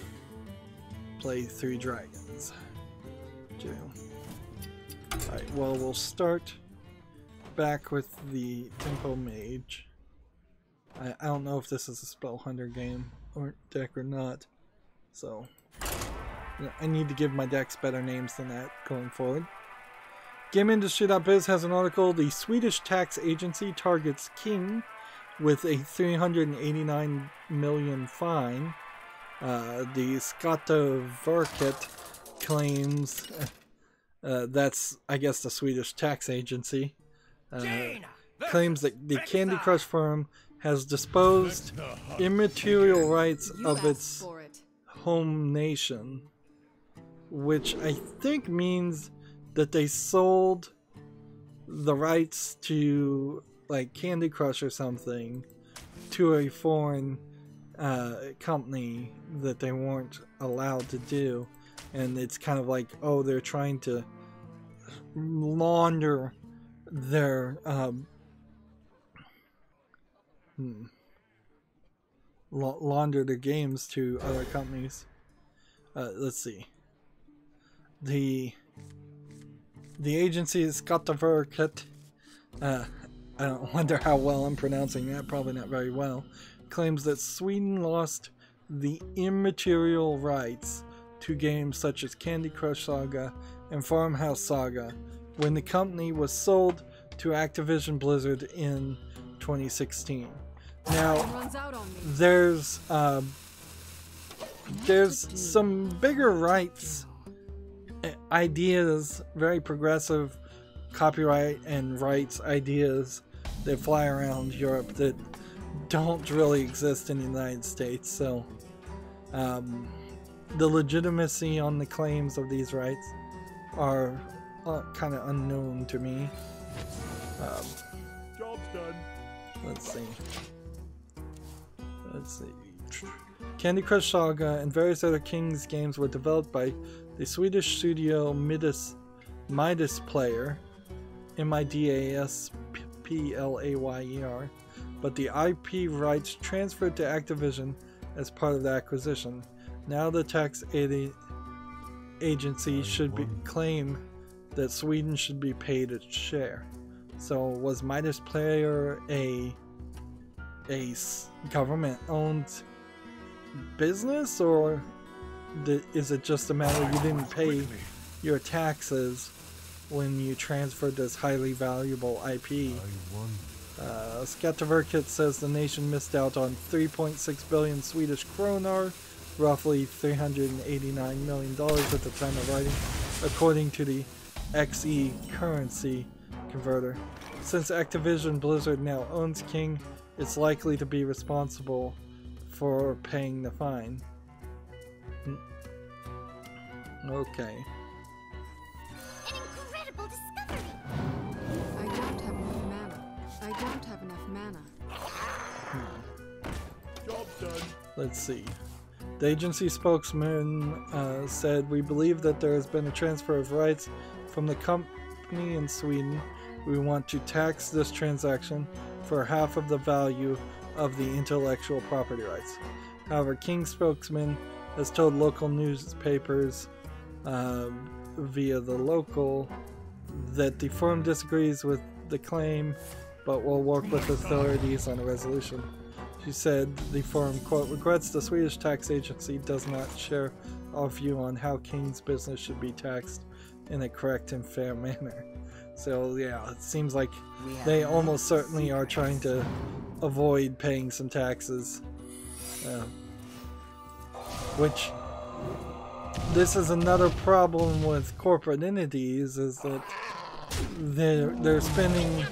Play 3 dragons. 2. Alright, well, we'll start back with the Tempo Mage. I don't know if this is a Spell Hunter game or deck or not, so I need to give my decks better names than that going forward. GameIndustry.biz has an article. The Swedish tax agency targets King with a 389 million fine. The Skatteverket claims that's, I guess, the Swedish tax agency. Claims that the Candy Crush firm has disposed immaterial rights of its home nation, which I think means that they sold the rights to like Candy Crush or something to a foreign company that they weren't allowed to do, and it's kind of like, oh, they're trying to launder their launder their games to other companies. Let's see. The agency is Skatteverket. I don't wonder how well I'm pronouncing that. Probably not very well. Claims that Sweden lost the immaterial rights to games such as Candy Crush Saga and Farmhouse Saga when the company was sold to Activision Blizzard in 2016. Now, there's some bigger rights ideas, very progressive copyright and rights ideas that fly around Europe that don't really exist in the United States. So the legitimacy on the claims of these rights are kind of unknown to me. Job's done. Let's see. Candy Crush Saga and various other King's games were developed by the Swedish studio Midas Player, MIDASPLAYER, but the IP rights transferred to Activision as part of the acquisition. Now the tax agency should claim that Sweden should be paid its share. So was Midas Player a government-owned business, or is it just a matter you didn't pay your taxes when you transferred this highly valuable IP? Skatteverket says the nation missed out on 3.6 billion Swedish kroner, roughly $389 million at the time of writing, according to the XE currency converter. Since Activision Blizzard now owns King, it's likely to be responsible for paying the fine. Okay. An incredible discovery. I don't have enough mana. I don't have enough mana. Job's done. Let's see. The agency spokesman said, "We believe that there has been a transfer of rights from the company in Sweden. We want to tax this transaction for half of the value of the intellectual property rights." However, King's spokesman has told local newspapers via the local that the firm disagrees with the claim but will work with authorities on a resolution. She said the firm, quote, regrets the Swedish tax agency does not share our view on how King's business should be taxed in a correct and fair manner. So yeah, it seems like they almost certainly are trying to avoid paying some taxes. Which, this is another problem with corporate entities, is that they're spending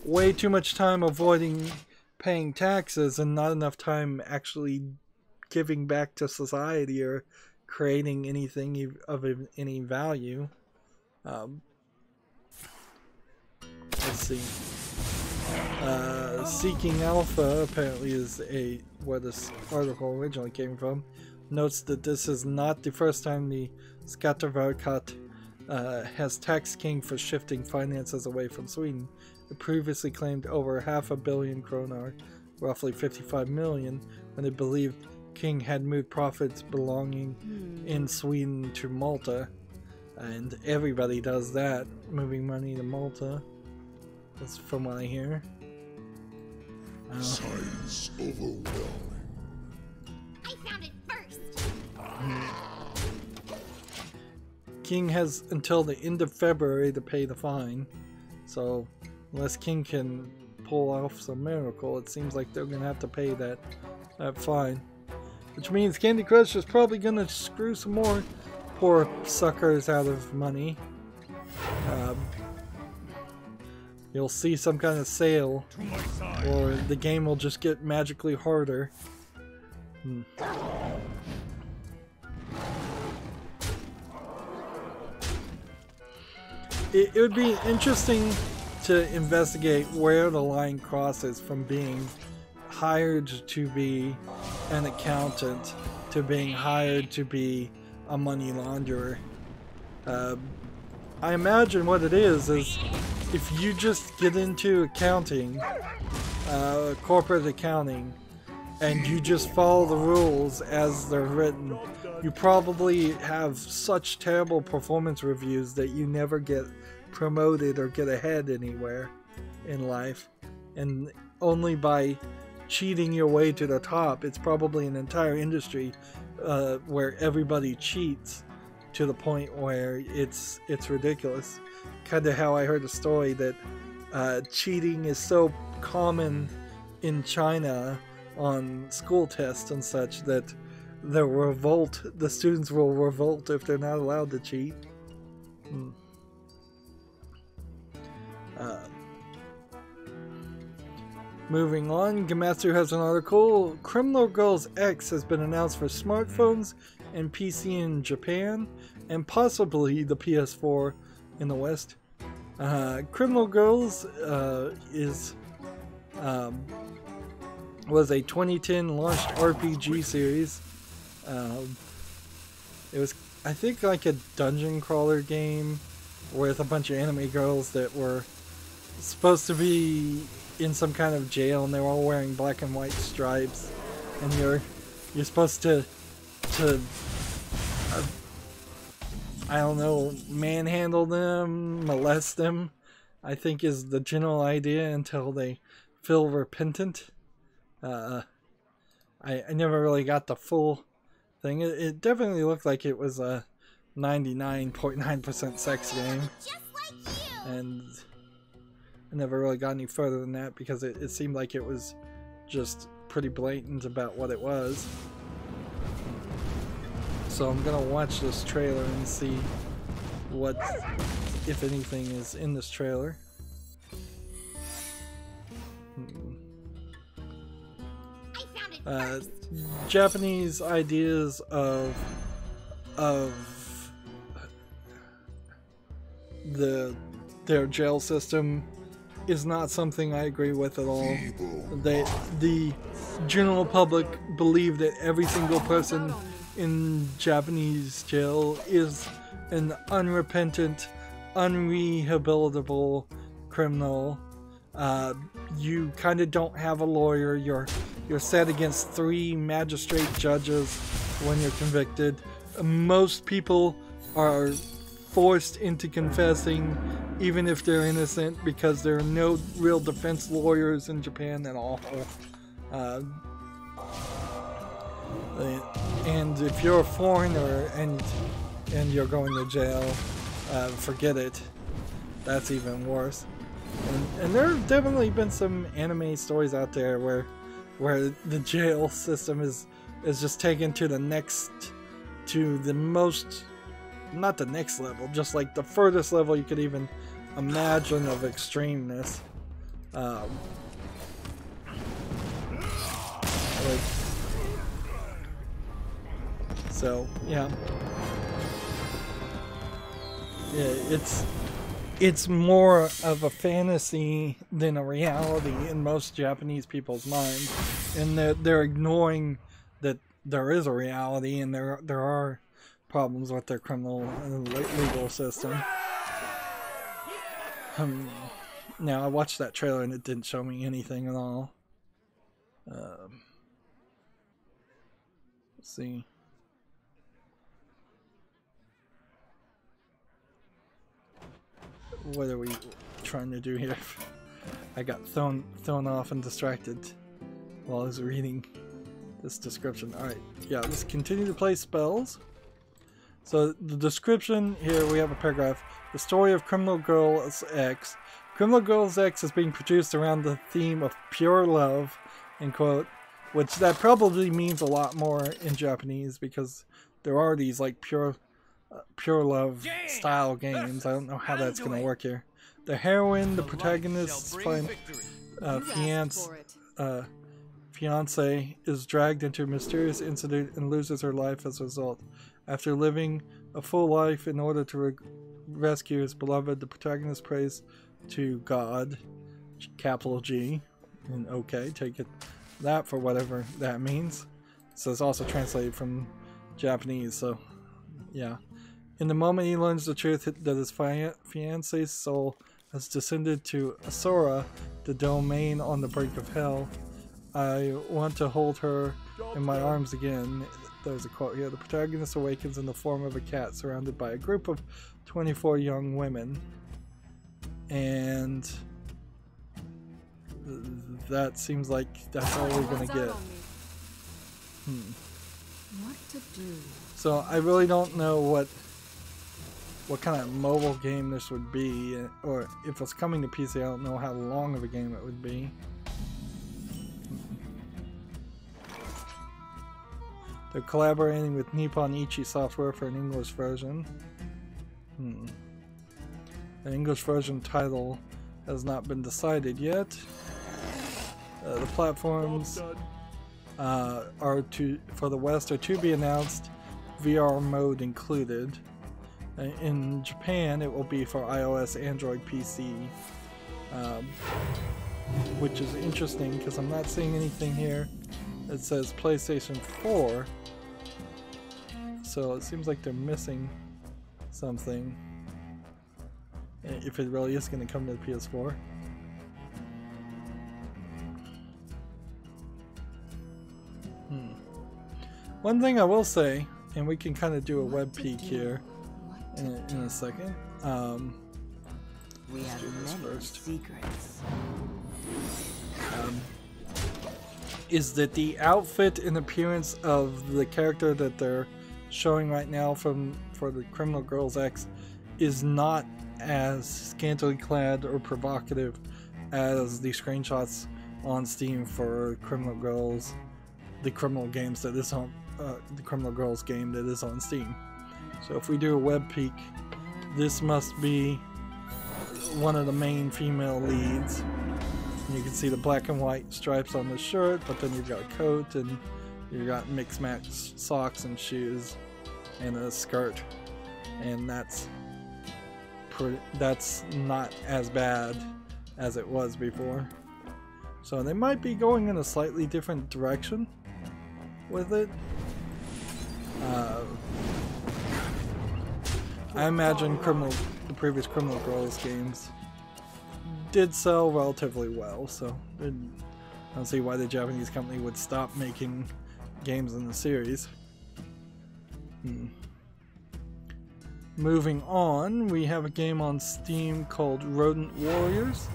way too much time avoiding paying taxes and not enough time actually giving back to society or creating anything of any value. Let's see. Seeking Alpha apparently is where this article originally came from. Notes that this is not the first time the Skatteverket has taxed King for shifting finances away from Sweden. It previously claimed over 500 million kroner, roughly 55 million, when it believed King had moved profits belonging in Sweden to Malta. And everybody does that, moving money to Malta. That's from what I hear. Science overwhelming. I found it first. King has until the end of February to pay the fine. So, unless King can pull off some miracle, it seems like they're gonna have to pay that fine. Which means Candy Crush is probably gonna screw some more poor suckers out of money. You'll see some kind of sale, or the game will just get magically harder. It would be interesting to investigate where the line crosses from being hired to be an accountant to being hired to be a money launderer. I imagine what it is if you just get into accounting, corporate accounting, and you just follow the rules as they're written, you probably have such terrible performance reviews that you never get promoted or get ahead anywhere in life. And only by cheating your way to the top, it's probably an entire industry where everybody cheats to the point where it's ridiculous. Kind of how I heard a story that cheating is so common in China on school tests and such that the students will revolt if they're not allowed to cheat. Moving on, Gematsu has an article. Criminal Girls X has been announced for smartphones and PC in Japan, and possibly the PS4 in the West. Criminal Girls was a 2010 launched RPG series. It was, I think, like a dungeon crawler game with a bunch of anime girls that were supposed to be in some kind of jail, and they were all wearing black and white stripes, and you're supposed to I don't know, manhandle them, molest them, I think is the general idea, until they feel repentant. I never really got the full thing. It definitely looked like it was a 99.9% sex game. Just like you. And I never really got any further than that because it seemed like it was just pretty blatant about what it was. So I'm gonna watch this trailer and see what, if anything, is in this trailer. I found it first. Japanese ideas of their jail system is not something I agree with at all. The general public believe that every single person in Japanese jail is an unrepentant, unrehabilitable criminal. You kind of don't have a lawyer. You're set against 3 magistrate judges when you're convicted. Most people are forced into confessing even if they're innocent because there are no real defense lawyers in Japan at all. And if you're a foreigner and you're going to jail, forget it. That's even worse. And there have definitely been some anime stories out there where the jail system is just taken to the most, not the next level, just like the furthest level you could even imagine of extremeness. So yeah, it's it's more of a fantasy than a reality in most Japanese people's minds, and they're ignoring that there is a reality and there are problems with their criminal and legal system. Now I watched that trailer and it didn't show me anything at all. Let's see. What are we trying to do here? I got thrown off and distracted while I was reading this description. Alright, yeah, let's continue to play spells. So the description here, we have a paragraph. The story of Criminal Girls X. Criminal Girls X is being produced around the theme of pure love, end quote, which that probably means a lot more in Japanese because there are these like pure love style games. I don't know how that's going to work here. The heroine, the protagonist's fiance is dragged into a mysterious incident and loses her life as a result. After living a full life in order to rescue his beloved, the protagonist prays to God, capital G, and okay, take it that for whatever that means. So it's also translated from Japanese, so yeah. In the moment he learns the truth that his fiance's soul has descended to Asura, the domain on the brink of hell, I want to hold her in my arms again. There's a quote here. The protagonist awakens in the form of a cat surrounded by a group of 24 young women. And that seems like that's all we're going to get. What to do? So I really don't know what kind of mobile game this would be, or if it's coming to PC, I don't know how long of a game it would be. They're collaborating with Nippon Ichi Software for an English version. An English version title has not been decided yet. The platforms for the West are to be announced, VR mode included. In Japan, it will be for iOS, Android, PC, which is interesting because I'm not seeing anything here that says PlayStation 4. So it seems like they're missing something. If it really is going to come to the PS4. One thing I will say, and we can kind of do a web peek here in a second. We have many secrets. Is that the outfit and appearance of the character that they're showing right now for the Criminal Girls X is not as scantily clad or provocative as the screenshots on Steam for Criminal Girls, the Criminal games that is on the Criminal Girls game that is on Steam. So if we do a web peek, this must be one of the main female leads. And you can see the black and white stripes on the shirt, but then you've got a coat and you've got mixed match socks and shoes and a skirt, and that's not as bad as it was before. So they might be going in a slightly different direction with it. I imagine the previous Criminal Girls games did sell relatively well, so I don't see why the Japanese company would stop making games in the series. Moving on, we have a game on Steam called Rodent Warriors.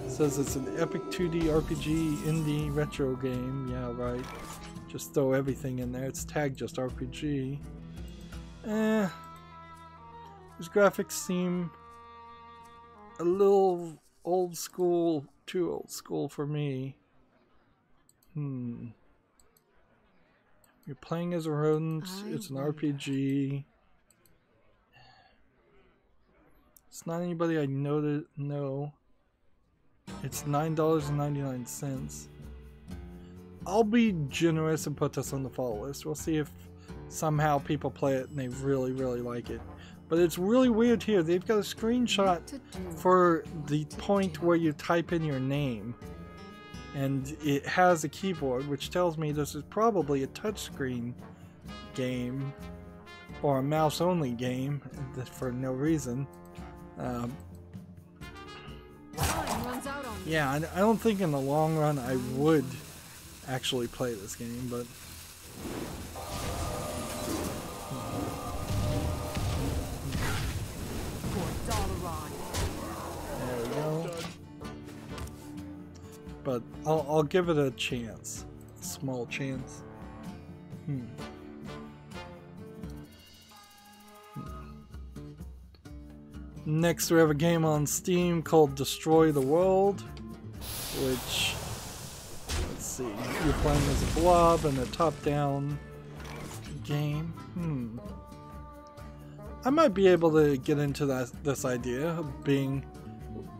It says it's an epic 2D RPG indie retro game. Yeah, right. Just throw everything in there. It's tagged just RPG. These graphics seem a little old school, too old school for me. You're playing as a rodent. It's an RPG. It's not anybody I know. It's $9.99. I'll be generous and put this on the follow list. We'll see if somehow people play it and they really, really like it. But it's really weird here. They've got a screenshot for the point where you type in your name. And it has a keyboard, which tells me this is probably a touchscreen game or a mouse-only game for no reason. Yeah, I don't think in the long run I would actually play this game, but there we go. But I'll give it a chance, a small chance. Next, we have a game on Steam called Destroy the World, which, let's see, you're playing as a blob in a top-down game. I might be able to get into this idea of being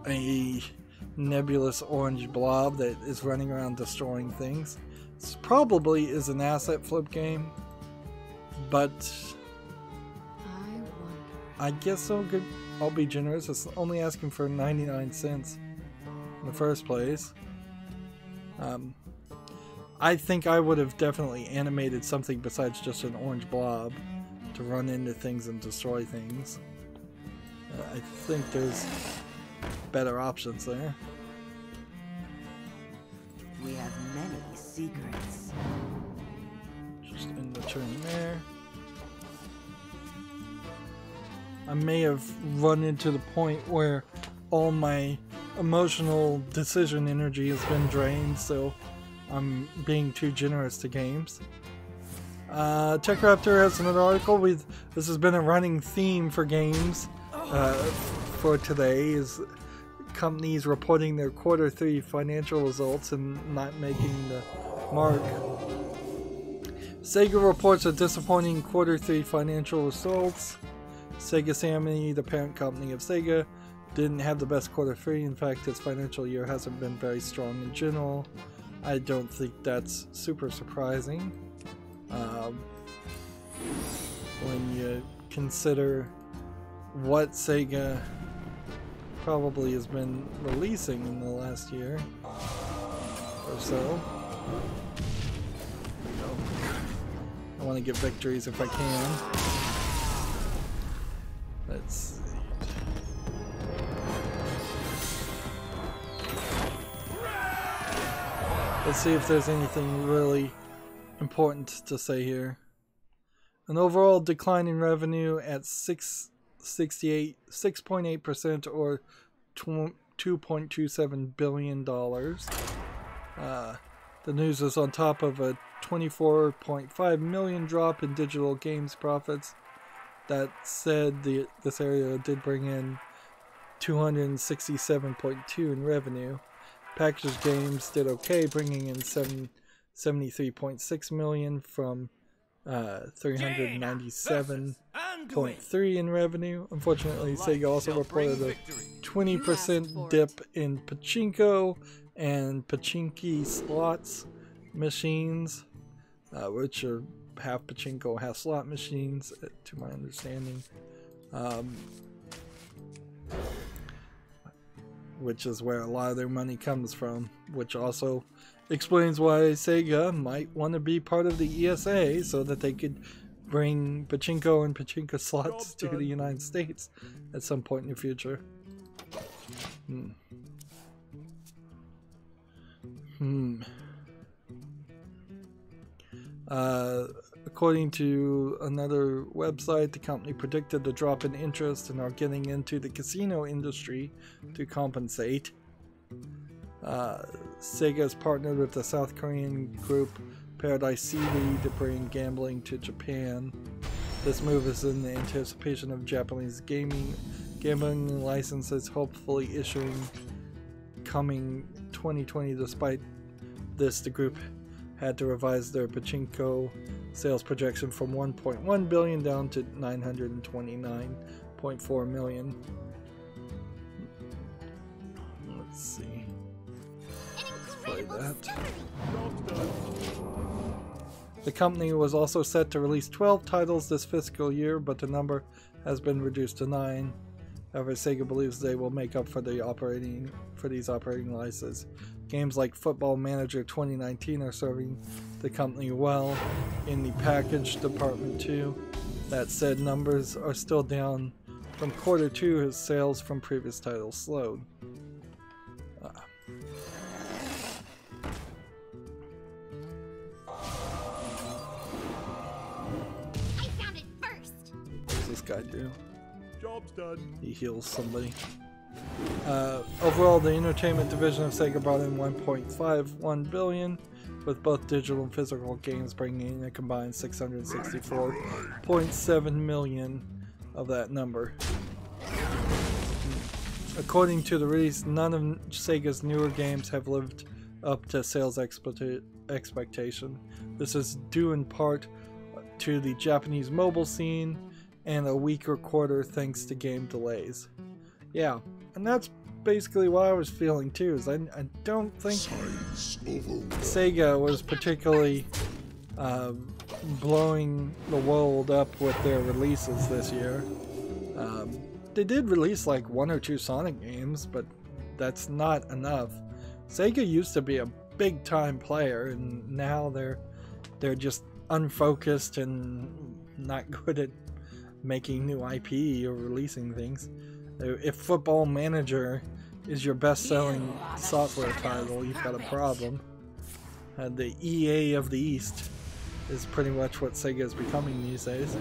a nebulous orange blob that is running around destroying things. This probably is an asset flip game, but I guess I'll be generous. It's only asking for 99 cents in the first place. I think I would have definitely animated something besides just an orange blob to run into things and destroy things. I think there's better options there. We have many secrets. Just in the turn there. I may have run into the point where all my emotional decision energy has been drained, so I'm being too generous to games. TechRaptor has another article. This has been a running theme for games for today, is companies reporting their Q3 financial results and not making the mark. Sega reports a disappointing Q3 financial results. Sega Sammy, the parent company of Sega, didn't have the best Q3. In fact, its financial year hasn't been very strong in general. I don't think that's super surprising when you consider what Sega probably has been releasing in the last year or so. I want to get victories if I can. Let's see. Let's see if there's anything really important to say here. An overall decline in revenue at 6.8% or $2.27 billion. The news is on top of a 24.5 million drop in digital games profits. That said, this area did bring in 267.2 in revenue. Packaged games did okay, bringing in 73.6 million from 397.3 in revenue. Unfortunately, Sega also reported a 20% dip in pachinko and pachinki slots machines, which are half pachinko, half slot machines, to my understanding. Which is where a lot of their money comes from, which also explains why Sega might want to be part of the ESA so that they could bring pachinko and pachinko slots to the United States at some point in the future. According to another website, the company predicted a drop in interest and are getting into the casino industry to compensate. Sega has partnered with the South Korean group Paradise City to bring gambling to Japan. This move is in the anticipation of Japanese gambling licenses hopefully issuing coming 2020. Despite this, the group had to revise their pachinko sales projection from 1.1 billion down to 929.4 million. Let's see. Let's play that. The company was also set to release 12 titles this fiscal year, but the number has been reduced to 9. However, Sega believes they will make up for these operating licenses. Games like Football Manager 2019 are serving the company well in the package department too. That said, numbers are still down from Q2 as sales from previous titles slowed. I found it first. What does this guy do? Job's done. He heals somebody. Overall, the entertainment division of Sega brought in $1.51 billion, with both digital and physical games bringing in a combined $664.7 million of that number. According to the release, none of Sega's newer games have lived up to sales expectation. This is due in part to the Japanese mobile scene and a weaker quarter thanks to game delays. Yeah, and that's basically what I was feeling too, is I don't think Sega was particularly blowing the world up with their releases this year. They did release like 1 or 2 Sonic games, but that's not enough. Sega used to be a big time player, and now they're just unfocused and not good at making new IP or releasing things. If Football Manager is your best-selling software title, you've got a problem. The EA of the East is pretty much what Sega is becoming these days.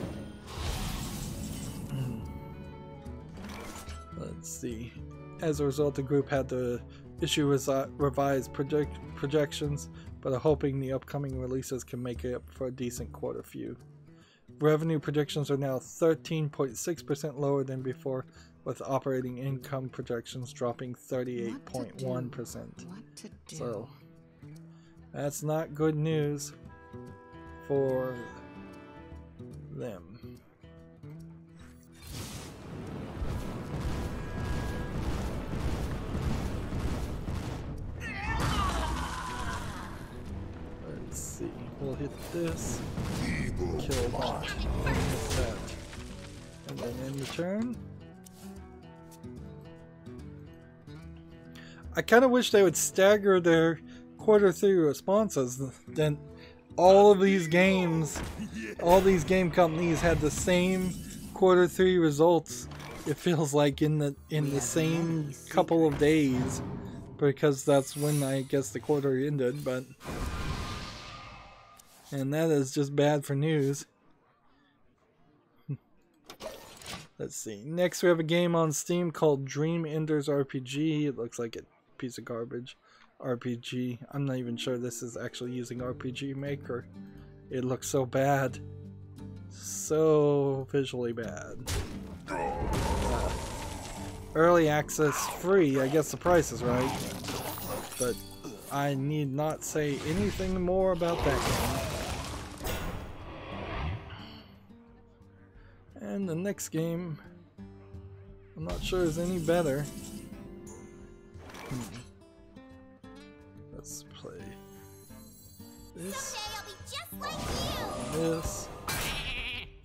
Let's see. As a result, the group had to issue revised projections, but are hoping the upcoming releases can make it up for a decent quarter few. Revenue predictions are now 13.6% lower than before, with operating income projections dropping 38.1%. So that's not good news for them. Let's see, we'll hit this, kill that, and hit that. And then in return, I kind of wish they would stagger their Q3 responses. Then all of these games, all these game companies had the same Q3 results. It feels like in the same couple of days, because that's when I guess the quarter ended. But and that is just bad for news. Let's see. Next, we have a game on Steam called Dream Enders RPG. It looks like a piece of garbage RPG. I'm not even sure this is actually using RPG Maker. It looks so bad. So visually bad. Early access free. I guess the price is right. But I need not say anything more about that game. And the next game, I'm not sure is any better. Let's play this. Someday I'll be just like you. This.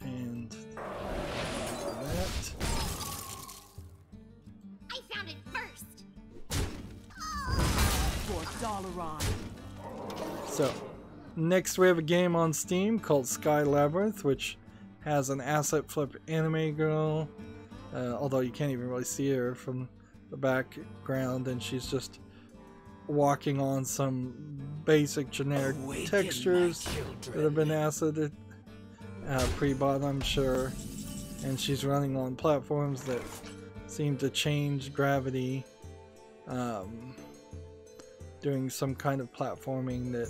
And that. I found it first. So, next we have a game on Steam called Sky Labyrinth, which has an asset flip anime girl, although you can't even really see her from the background, and she's just walking on some basic generic textures that have been assetted, pre-bought I'm sure, and she's running on platforms that seem to change gravity, doing some kind of platforming that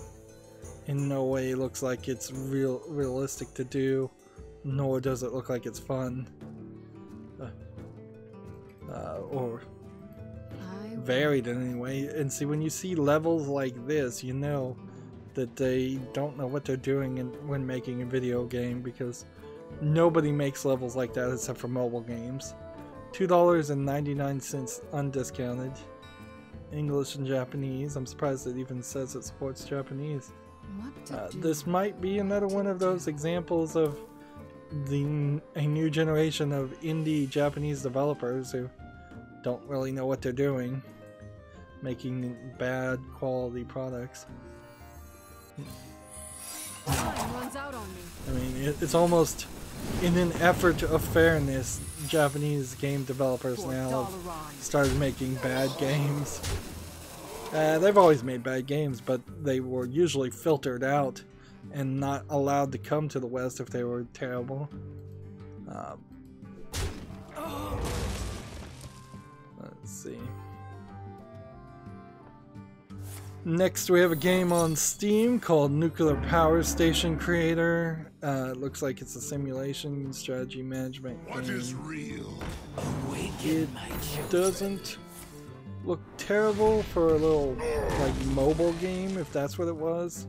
in no way looks like it's realistic to do, nor does it look like it's fun, or varied in any way. And see, when you see levels like this, you know that they don't know what they're doing when making a video game, because nobody makes levels like that except for mobile games. $2.99 undiscounted. English and Japanese. I'm surprised it even says it supports Japanese. This might be another one of those examples of a new generation of indie Japanese developers who don't really know what they're doing, making bad quality products. Time runs out on me. I mean, it's almost in an effort of fairness, Japanese game developers now have started making bad games. They've always made bad games, but they were usually filtered out and not allowed to come to the West if they were terrible. Let's see. Next, we have a game on Steam called Nuclear Power Station Creator. It looks like it's a simulation strategy management game. What is real? It doesn't look terrible for a little like mobile game, if that's what it was.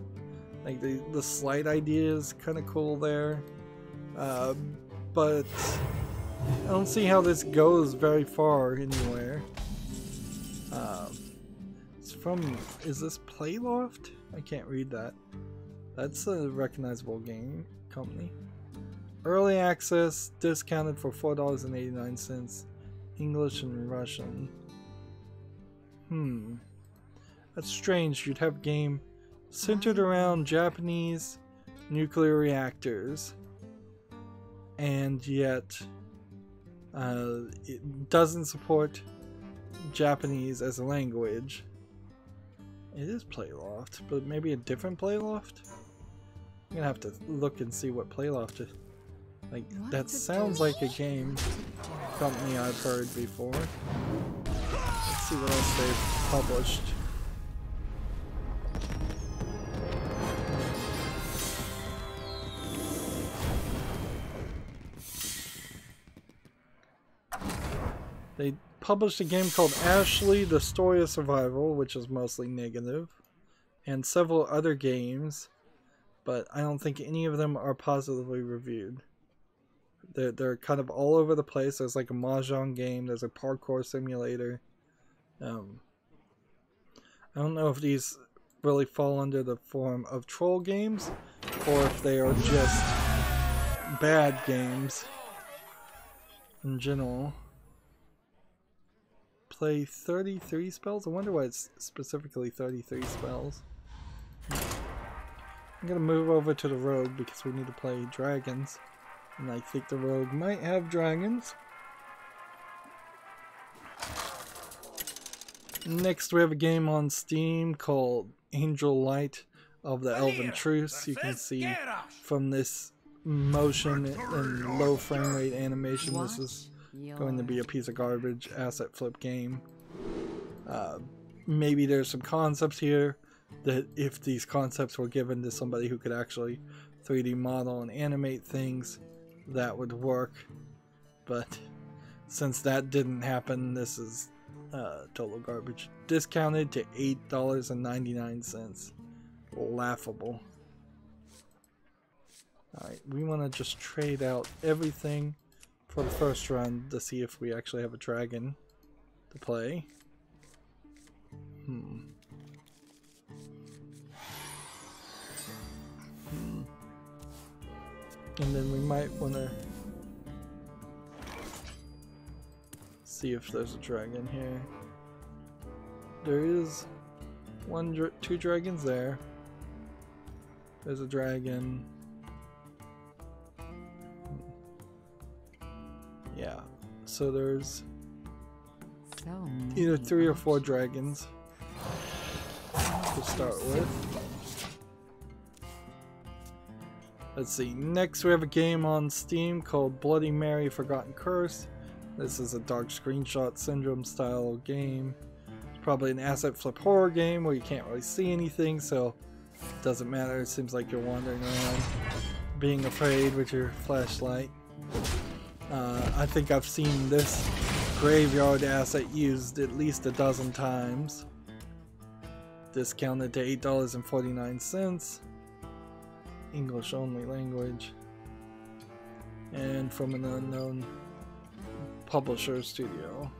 Like the slight idea is kind of cool there, but I don't see how this goes very far anywhere. It's from, is this Playloft? I can't read that. That's a recognizable game company. Early access, discounted for $4.89, English and Russian. That's strange. You'd have a game centered around Japanese nuclear reactors, and yet it doesn't support Japanese as a language. It is Playloft, but maybe a different Playloft? I'm gonna have to look and see what Playloft is. Like, that sounds like a game company I've heard before. Let's see what else they've published. They published a game called Ashley, The Story of Survival, which is mostly negative, and several other games, but I don't think any of them are positively reviewed. They're kind of all over the place. There's like a mahjong game, there's a parkour simulator. I don't know if these really fall under the form of troll games, or if they are just bad games in general. Play 33 spells? I wonder why it's specifically 33 spells. I'm gonna move over to the rogue because we need to play dragons. And I think the rogue might have dragons. Next we have a game on Steam called Angel Light of the Elven Truce. You can see from this motion and low frame rate animation, this is going to be a piece of garbage asset flip game. Maybe there's some concepts here that if these concepts were given to somebody who could actually 3D model and animate things, that would work. But since that didn't happen, this is total garbage. Discounted to $8.99. Laughable. Alright, we want to just trade out everything for the first run to see if we actually have a dragon to play. And then we might want to see if there's a dragon here. There is two dragons there. There's a dragon. Yeah, so there's either 3 or 4 dragons to start with. Let's see, next we have a game on Steam called Bloody Mary Forgotten Curse. This is a dark screenshot syndrome style game. It's probably an asset flip horror game where you can't really see anything, so it doesn't matter. It seems like you're wandering around being afraid with your flashlight. I think I've seen this graveyard asset used at least a dozen times. Discounted to $8.49. English only language. And from an unknown publisher studio.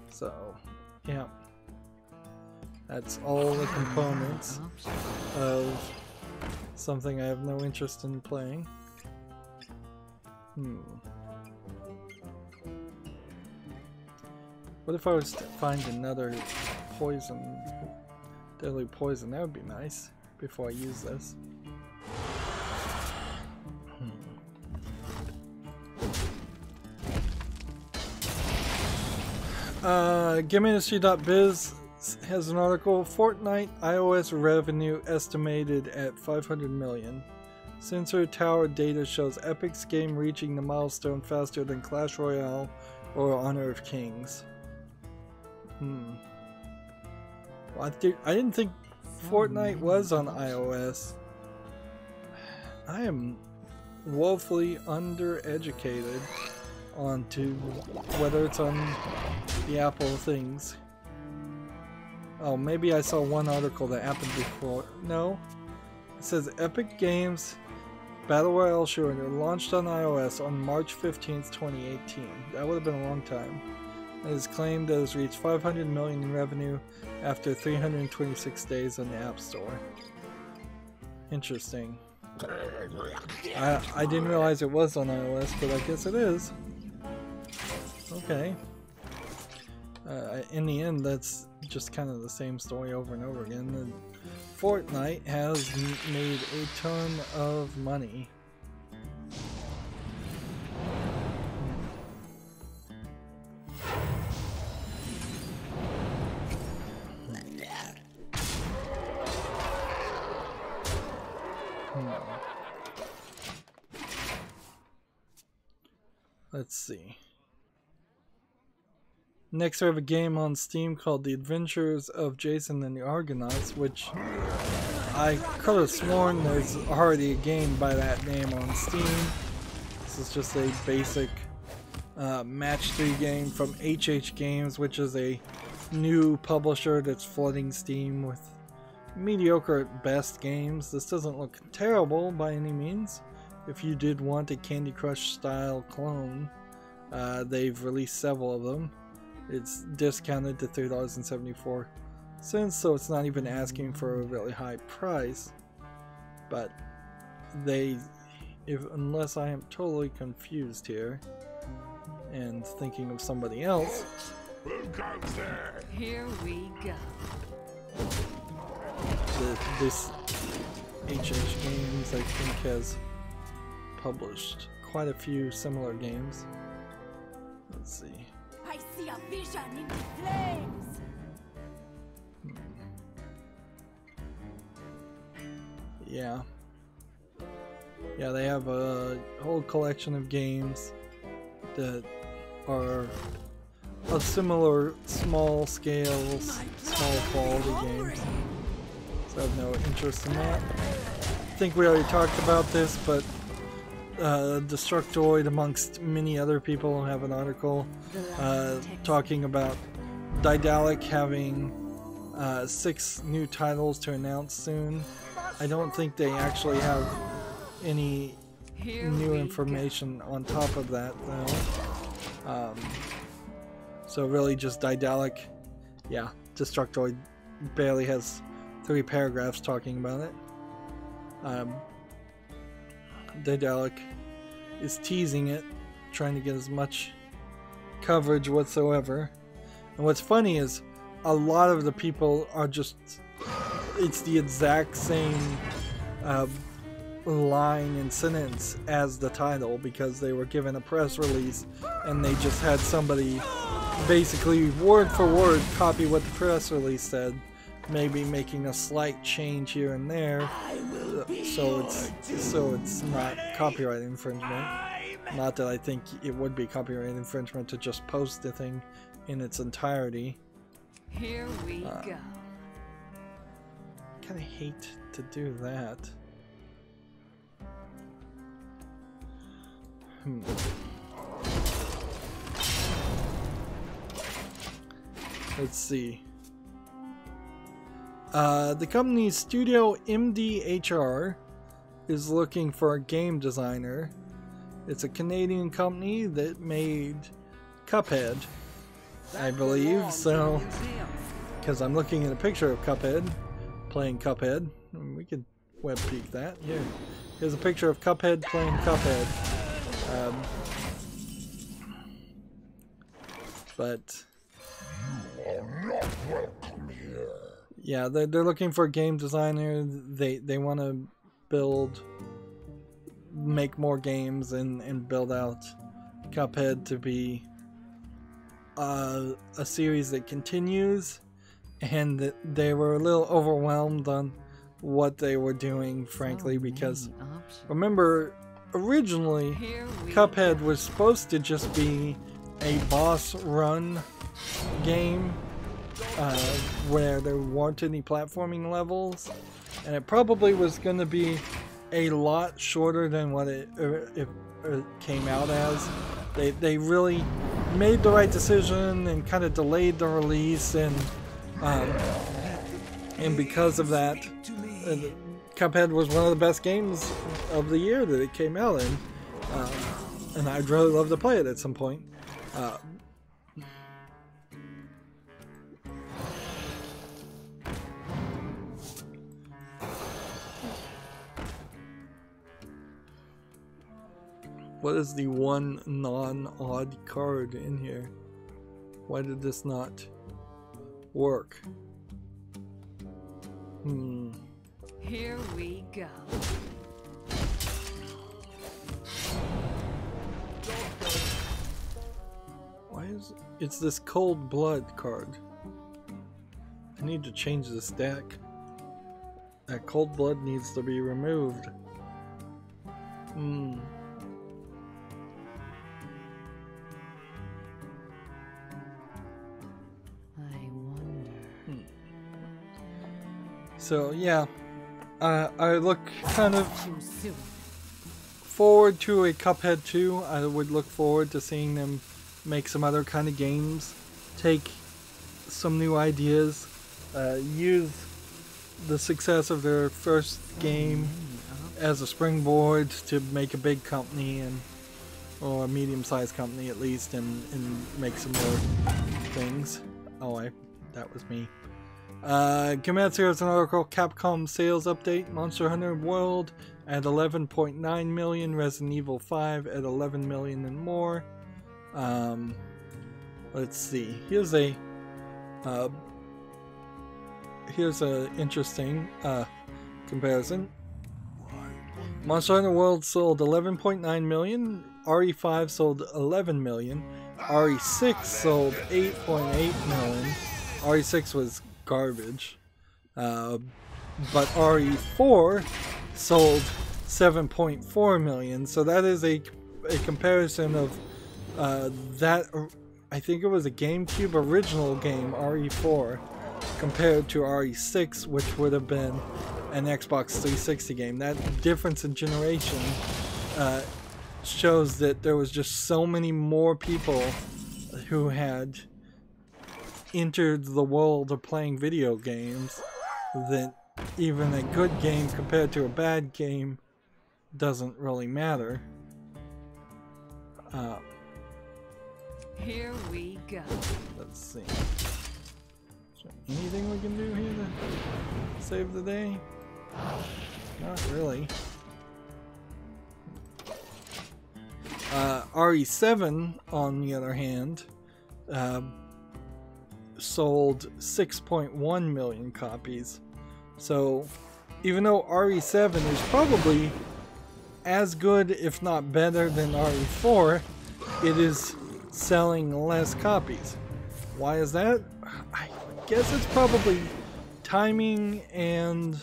So, yeah. That's all the components of something I have no interest in playing. What if I was to find another poison, deadly poison? That would be nice before I use this. GameIndustry.biz has an article: Fortnite iOS revenue estimated at 500 million. Sensor Tower data shows Epic's game reaching the milestone faster than Clash Royale or Honor of Kings. Well, I didn't think Fortnite was on iOS. I am woefully undereducated onto whether it's on the Apple things. Oh, maybe I saw one article that happened before. No. It says Epic Games Battle Royale shooter launched on iOS on March 15th, 2018. That would have been a long time. It is claimed that it has reached 500 million in revenue after 326 days on the App Store. Interesting. I didn't realize it was on iOS, but I guess it is. Okay. In the end, that's just kind of the same story over and over again. And Fortnite has made a ton of money. Let's see. Next, I have a game on Steam called The Adventures of Jason and the Argonauts, which I could have sworn there's already a game by that name on Steam. This is just a basic match 3 game from HH Games, which is a new publisher that's flooding Steam with mediocre at best games. This doesn't look terrible by any means. If you did want a Candy Crush style clone, they've released several of them. It's discounted to $3.74, so it's not even asking for a really high price. But unless I am totally confused here and thinking of somebody else. Who comes there? Here we go. This HH Games, I think, has published quite a few similar games. Let's see. I see a vision in the flames. Yeah. Yeah, they have a whole collection of games that are of similar small scale, small quality games. So I have no interest in that. I think we already talked about this, but Destructoid, amongst many other people, have an article talking about Daedalic having 6 new titles to announce soon. I don't think they actually have any new information on top of that, though. So really just Daedalic. Yeah, Destructoid barely has 3 paragraphs talking about it. Daedalic is teasing it, trying to get as much coverage whatsoever. And what's funny is a lot of the people are just, it's the exact same line and sentence as the title, because they were given a press release and they just had somebody basically word for word copy what the press release said, maybe making a slight change here and there, so it's not copyright infringement. Not that I think it would be copyright infringement to just post the thing in its entirety. Here we go. Kind of hate to do that. Let's see. The company Studio MDHR is looking for a game designer. It's a Canadian company that made Cuphead, I believe, so, because I'm looking at a picture of Cuphead, playing Cuphead. We could web peek that. Here's a picture of Cuphead playing Cuphead. But yeah, they're looking for a game designer. They want to make more games and build out Cuphead to be a series that continues, and that they were a little overwhelmed on what they were doing, frankly, because remember, originally Cuphead was supposed to just be a boss run game where there weren't any platforming levels, and it probably was going to be a lot shorter than what it came out as. They really made the right decision and kind of delayed the release, and because of that, Cuphead was one of the best games of the year that it came out in, and I'd really love to play it at some point. What is the one non-odd card in here? Why did this not work? Here we go. Why is it's this Cold Blood card? I need to change this deck. That Cold Blood needs to be removed. So yeah, I look kind of forward to a Cuphead 2. I would look forward to seeing them make some other kind of games, take some new ideas, use the success of their first game as a springboard to make a big company, or a medium-sized company at least, and make some more things. Oh, that was me. Kimetsu has an article, Capcom sales update, Monster Hunter World at 11.9 million, Resident Evil 5 at 11 million and more. Let's see, here's a interesting comparison. Monster Hunter World sold 11.9 million, RE5 sold 11 million, RE6 sold 8.8 million, RE6 was garbage, but RE4 sold 7.4 million, so that is a comparison of that, I think it was a GameCube original game, RE4, compared to RE6, which would have been an Xbox 360 game. That difference in generation shows that there was just so many more people who had entered the world of playing video games that even a good game compared to a bad game doesn't really matter. Here we go. Let's see. Is there anything we can do here to save the day? Not really. RE7, on the other hand, sold 6.1 million copies. So even though RE7 is probably as good, if not better, than RE4, it is selling less copies. Why is that? I guess it's probably timing and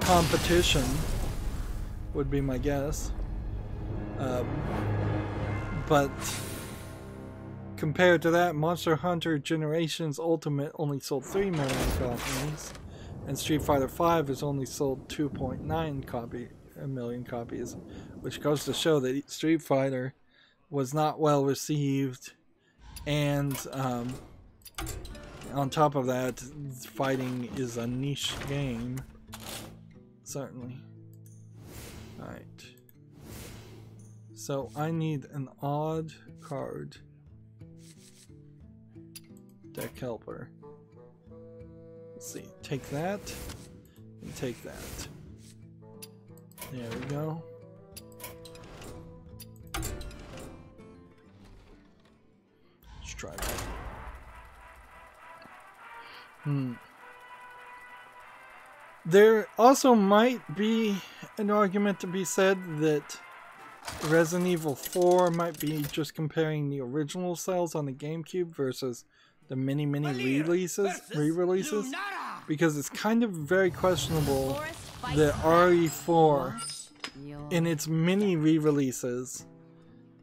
competition would be my guess. But compared to that, Monster Hunter Generations Ultimate only sold 3 million copies, and Street Fighter V has only sold 2.9 million copies, which goes to show that Street Fighter was not well received, and on top of that, fighting is a niche game, certainly. Alright. So I need an odd card. Deck helper. Let's see, take that. And take that. There we go. Let's try that. There also might be an argument to be said that Resident Evil 4 might be just comparing the original sales on the GameCube versus the many re-releases, because it's kind of very questionable that RE4 in its many re-releases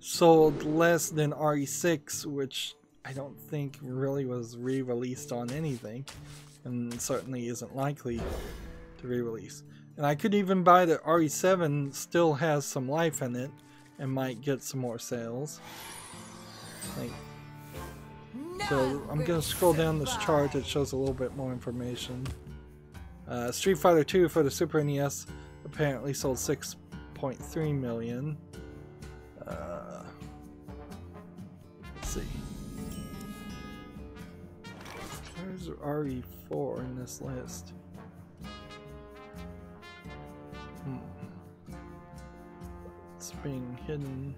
sold less than RE6, which I don't think really was re-released on anything, and certainly isn't likely to re-release. And I could even buy that RE7 still has some life in it and might get some more sales. So I'm gonna scroll down this chart. It shows a little bit more information. Street Fighter 2 for the Super NES apparently sold 6.3 million. Let's see. Where's RE4 in this list? It's being hidden.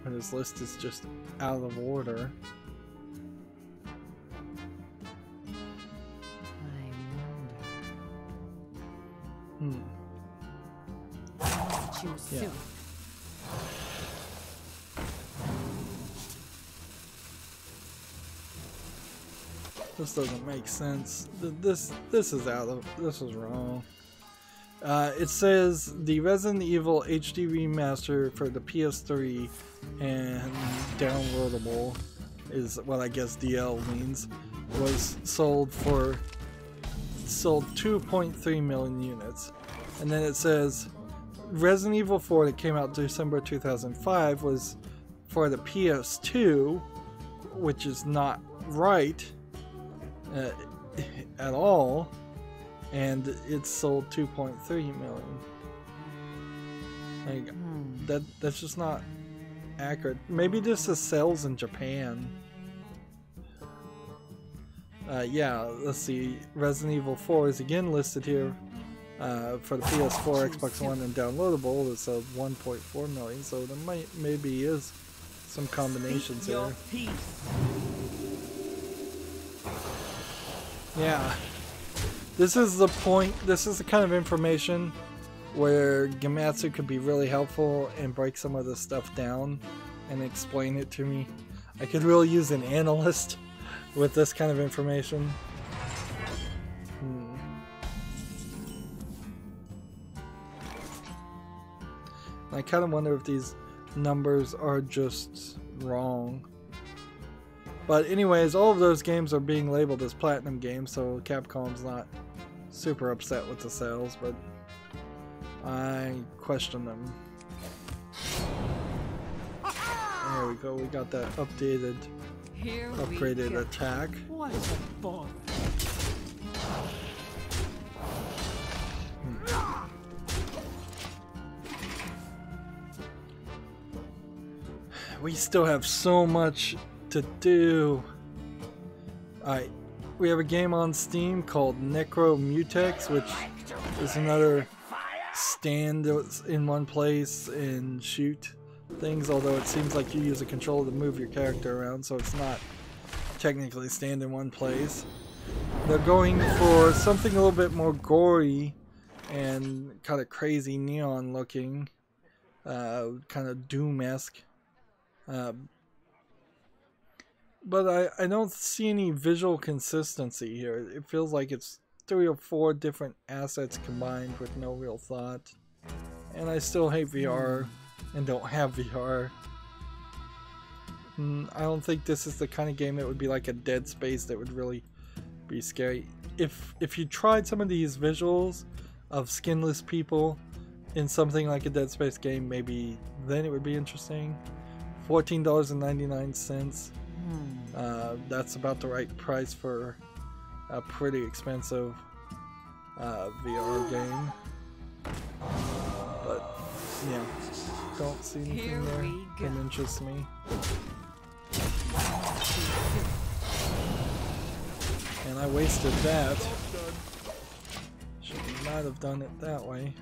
But his list is just out of order. Yeah. This doesn't make sense. This is wrong. It says the Resident Evil HD remaster for the PS3 and downloadable is what I guess DL means, was sold 2.3 million units. And then it says Resident Evil 4 that came out December 2005 was for the PS2, which is not right at all, and it sold 2.3 million. Like, that's just not accurate. Maybe this is sales in Japan. Yeah, let's see. Resident Evil 4 is again listed here for the PS4, Xbox One, and downloadable. It sold 1.4 million, so there maybe is some combinations here. Yeah. This is the point, this is the kind of information where Gematsu could be really helpful and break some of this stuff down and explain it to me. I could really use an analyst with this kind of information. I kind of wonder if these numbers are just wrong. But anyways, all of those games are being labeled as platinum games, so Capcom's not super upset with the sales, but I question them. There we go, we got that updated, upgraded attack. What a bother. We still have so much to do. Alright, we have a game on Steam called Necro Mutex, which is another stand in one place and shoot things, although it seems like you use a controller to move your character around, so it's not technically stand in one place. They're going for something a little bit more gory and kind of crazy neon looking, kind of Doom-esque. But I don't see any visual consistency here. It feels like it's 3 or 4 different assets combined with no real thought. And I still hate VR and don't have VR. I don't think this is the kind of game that would be like a Dead Space that would really be scary. If you tried some of these visuals of skinless people in something like a Dead Space game, maybe then it would be interesting. $14.99. That's about the right price for a pretty expensive VR game. But yeah, don't see anything there that interests me. And I wasted that. might have done it that way.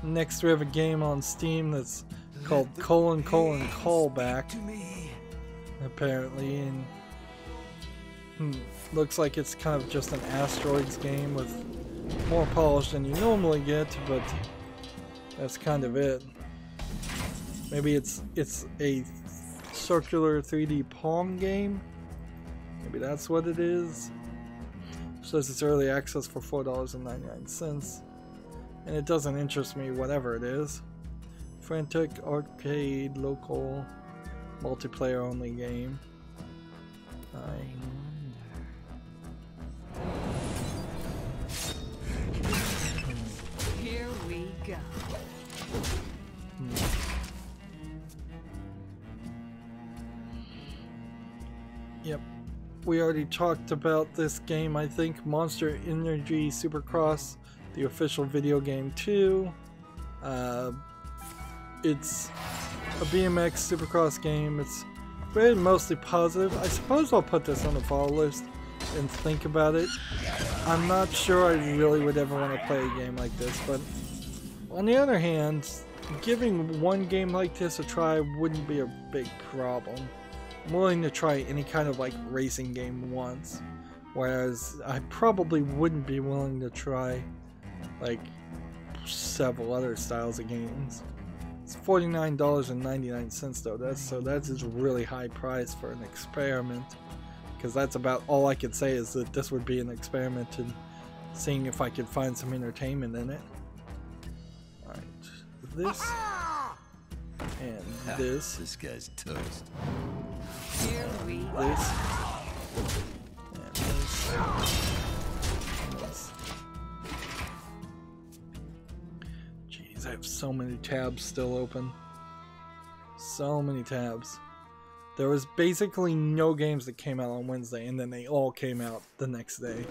Next we have a game on Steam that's called Callback, apparently, and looks like it's kind of just an asteroids game with more polish than you normally get, but that's kind of it. Maybe it's a circular 3D Pong game. Maybe that's what it is. It says it's early access for $4.99, and it doesn't interest me, whatever it is. Frantic arcade local multiplayer only game. Here we go. Yep. We already talked about this game, I think. Monster Energy Supercross, the official video game 2. It's a BMX Supercross game. It's very mostly positive. I suppose I'll put this on the follow list and think about it. I'm not sure I really would ever want to play a game like this, but on the other hand, giving one game like this a try wouldn't be a big problem. I'm willing to try any kind of like racing game once, whereas I probably wouldn't be willing to try like several other styles of games. It's $49.99 though. That's a really high price for an experiment, because that's about all I could say is that this would be an experiment in seeing if I could find some entertainment in it. Alright, this and this. This guy's toast. Here we go. This and this and this. Jeez, I have so many tabs still open. So many tabs. There was basically no games that came out on Wednesday, and then they all came out the next day.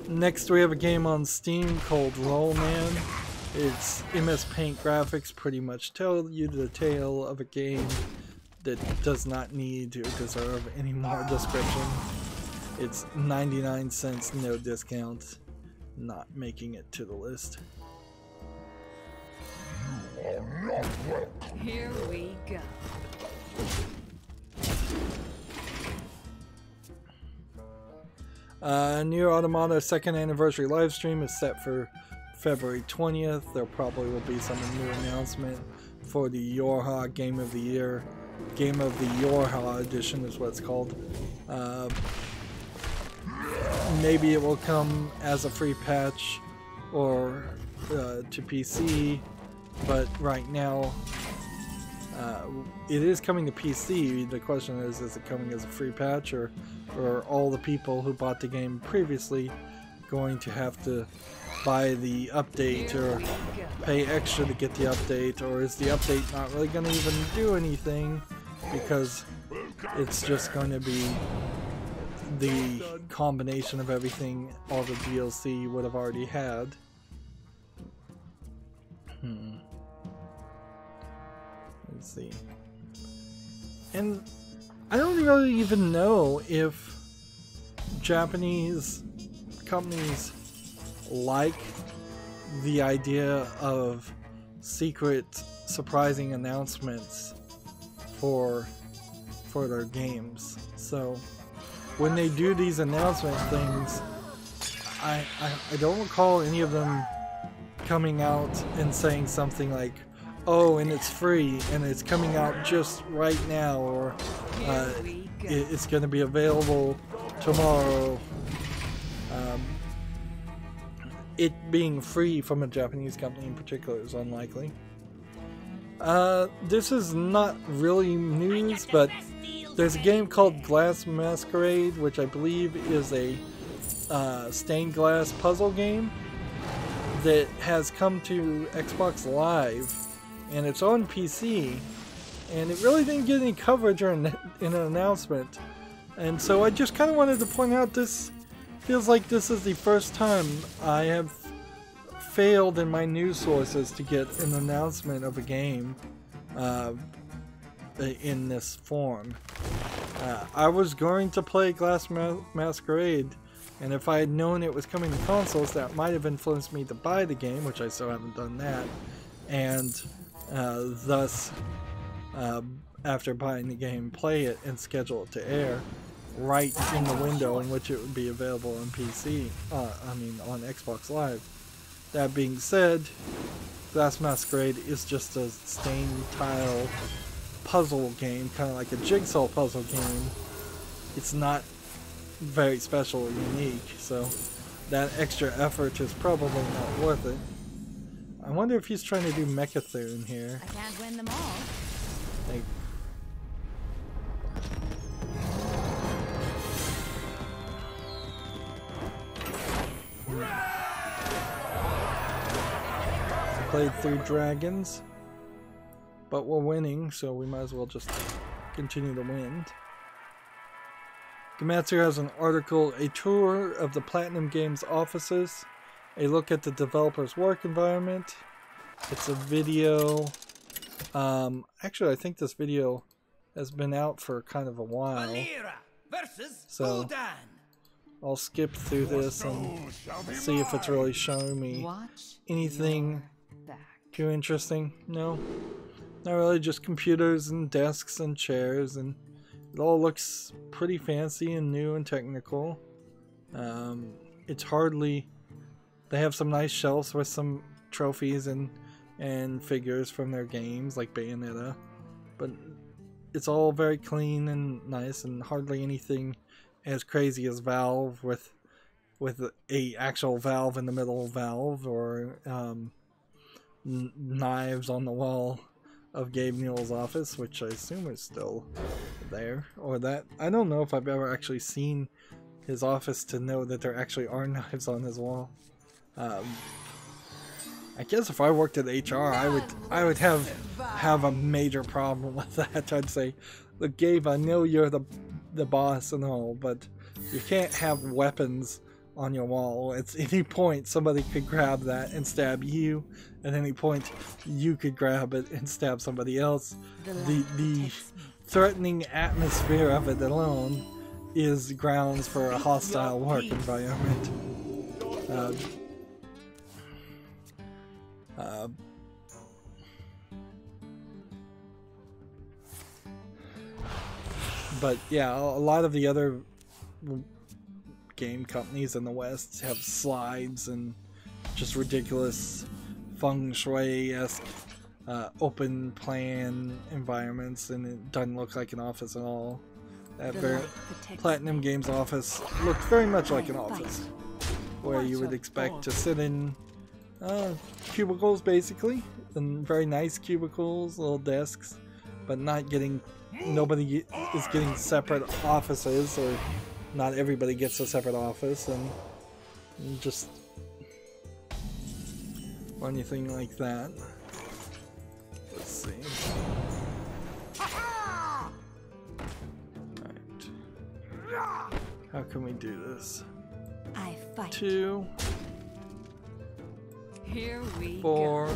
Next we have a game on Steam called Rollman. It's MS Paint graphics, pretty much tell you the tale of a game that does not need to deserve any more description. It's 99 cents, no discount, not making it to the list. Here we go. Nier Automata 2nd anniversary live stream is set for February 20th. There probably will be some new announcement for the Yorha Game of the Year. Game of the Yorha edition is what it's called. Maybe it will come as a free patch or to PC, but right now it is coming to PC. The question is it coming as a free patch, or are all the people who bought the game previously going to have to buy the update or pay extra to get the update, or is the update not really going to even do anything because it's just going to be the combination of everything all the DLC would have already had? Let's see. And I don't really even know if Japanese companies like the idea of secret, surprising announcements for their games. So when they do these announcement things, I don't recall any of them coming out and saying something like, oh, and it's free, and it's coming out just right now, or it's going to be available tomorrow. It being free from a Japanese company in particular is unlikely. This is not really news, but there's a game called Glass Masquerade, which I believe is a stained glass puzzle game that has come to Xbox Live, and it's on PC, and it really didn't get any coverage or in an announcement. And so I just kind of wanted to point out, this feels like this is the first time I have failed in my news sources to get an announcement of a game in this form. I was going to play Glass Masquerade, and if I had known it was coming to consoles, that might have influenced me to buy the game, which I still haven't done that. And thus, after buying the game, play it and schedule it to air right in the window in which it would be available on PC, on Xbox Live. That being said, Glass Masquerade is just a stained tile puzzle game, kind of like a jigsaw puzzle game. It's not very special or unique, so that extra effort is probably not worth it. I wonder if he's trying to do Mechathune here. I can't win them all. Like, played through dragons, but we're winning, so we might as well just continue to win. Gamatsu has an article, a tour of the Platinum Games offices, a look at the developer's work environment. It's a video. Actually, I think this video has been out for kind of a while, so I'll skip through this and see if it's really showing me anything too interesting. No, not really, just computers and desks and chairs, and it all looks pretty fancy and new and technical. It's hardly... They have some nice shelves with some trophies and figures from their games, like Bayonetta, but it's all very clean and nice, and hardly anything as crazy as Valve with a actual Valve in the middle of Valve, or knives on the wall of Gabe Newell's office, which I assume is still there, or that. I don't know if I've ever actually seen his office to know that there actually are knives on his wall. I guess if I worked at HR, I would have a major problem with that. I'd say, look, Gabe, I know you're the boss and all, but you can't have weapons on your wall. At any point, somebody could grab that and stab you. At any point, you could grab it and stab somebody else. The threatening atmosphere of it alone is grounds for a hostile work environment. But yeah, a lot of the other game companies in the West have slides and just ridiculous feng shui-esque open plan environments, and it doesn't look like an office at all. That Platinum Games office looked very much like an office where you would expect to sit in cubicles, basically, and very nice cubicles, little desks, but nobody is getting separate offices, or not everybody gets a separate office, and just or anything like that. Let's see. Alright. How can we do this? I fight. 2, Here we 4, go.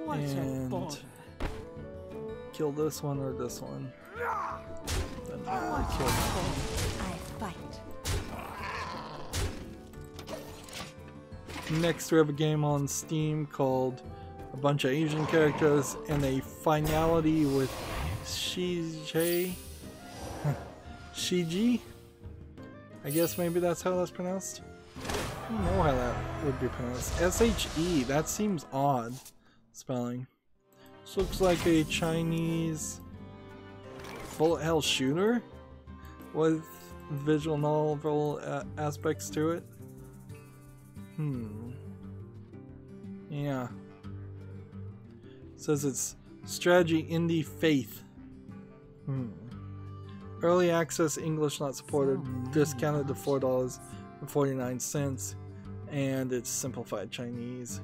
What's a and bother? kill this one or this one. Then I kill that one. I fight. Next, we have a game on Steam called A Bunch of Asian Characters and a Finality with Shiji. Shiji? I guess maybe that's how that's pronounced. I don't know how that would be pronounced. S-H-E, that seems odd spelling. This looks like a Chinese bullet hell shooter with visual novel aspects to it. Yeah. It says it's strategy indie faith. Early access, English not supported, discounted to $4.49, and it's simplified Chinese.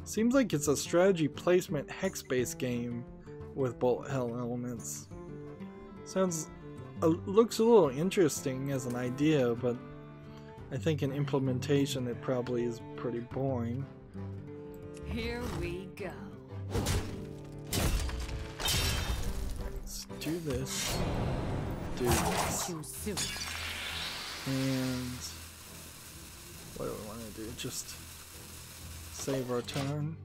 Seems like it's a strategy placement hex-based game with bullet hell elements. Looks a little interesting as an idea, but I think in implementation it probably is pretty boring. Here we go. do this. Do this. Too soon. And what do we want to do? Just save our turn.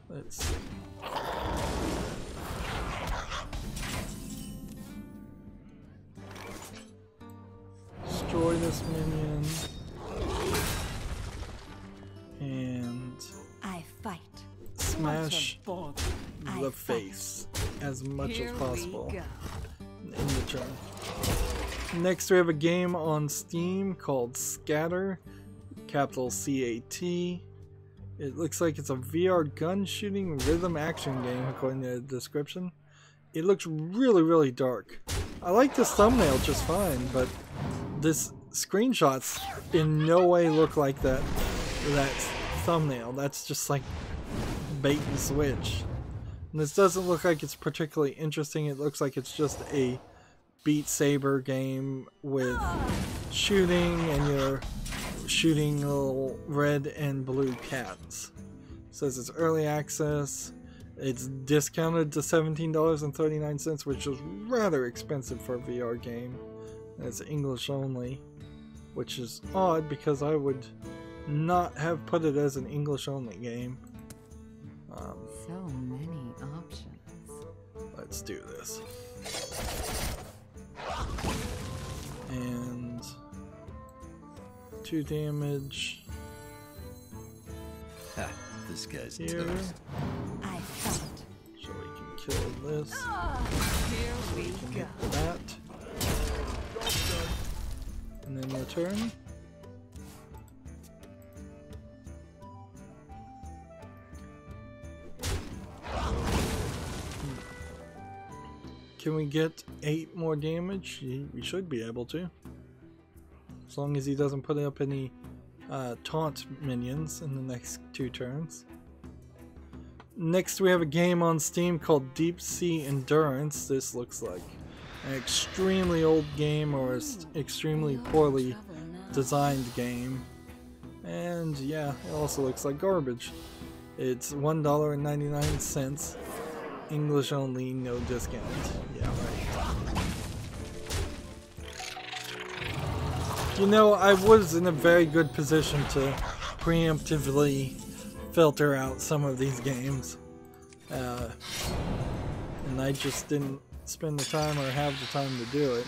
Let's see. Destroy this minion. And I fight. smash Ball. the face as much as possible in the turn. Next we have a game on Steam called Scatter, capital C-A-T. It looks like it's a VR gun shooting rhythm action game according to the description. It looks really dark. I like this thumbnail just fine, but this screenshots in no way look like that thumbnail. That's just like bait and switch. And this doesn't look like it's particularly interesting. It looks like it's just a Beat Saber game with shooting, and you're shooting little red and blue cats. It says it's early access. It's discounted to $17.39, which is rather expensive for a VR game. And it's English only, which is odd because I would not have put it as an English only game. So many options. Let's do this. And 2 damage. Ha, this guy's Here. toast. I fight. So we can kill this. Here we We can go. hit that. And then return. Can we get 8 more damage? We should be able to. As long as he doesn't put up any taunt minions in the next 2 turns. Next we have a game on Steam called Deep Sea Endurance. This looks like an extremely old game or an extremely poorly designed game. And yeah, it also looks like garbage. It's $1.99. English only, no discount. Yeah, right. You know, I was in a very good position to preemptively filter out some of these games. And I just didn't spend the time or have the time to do it.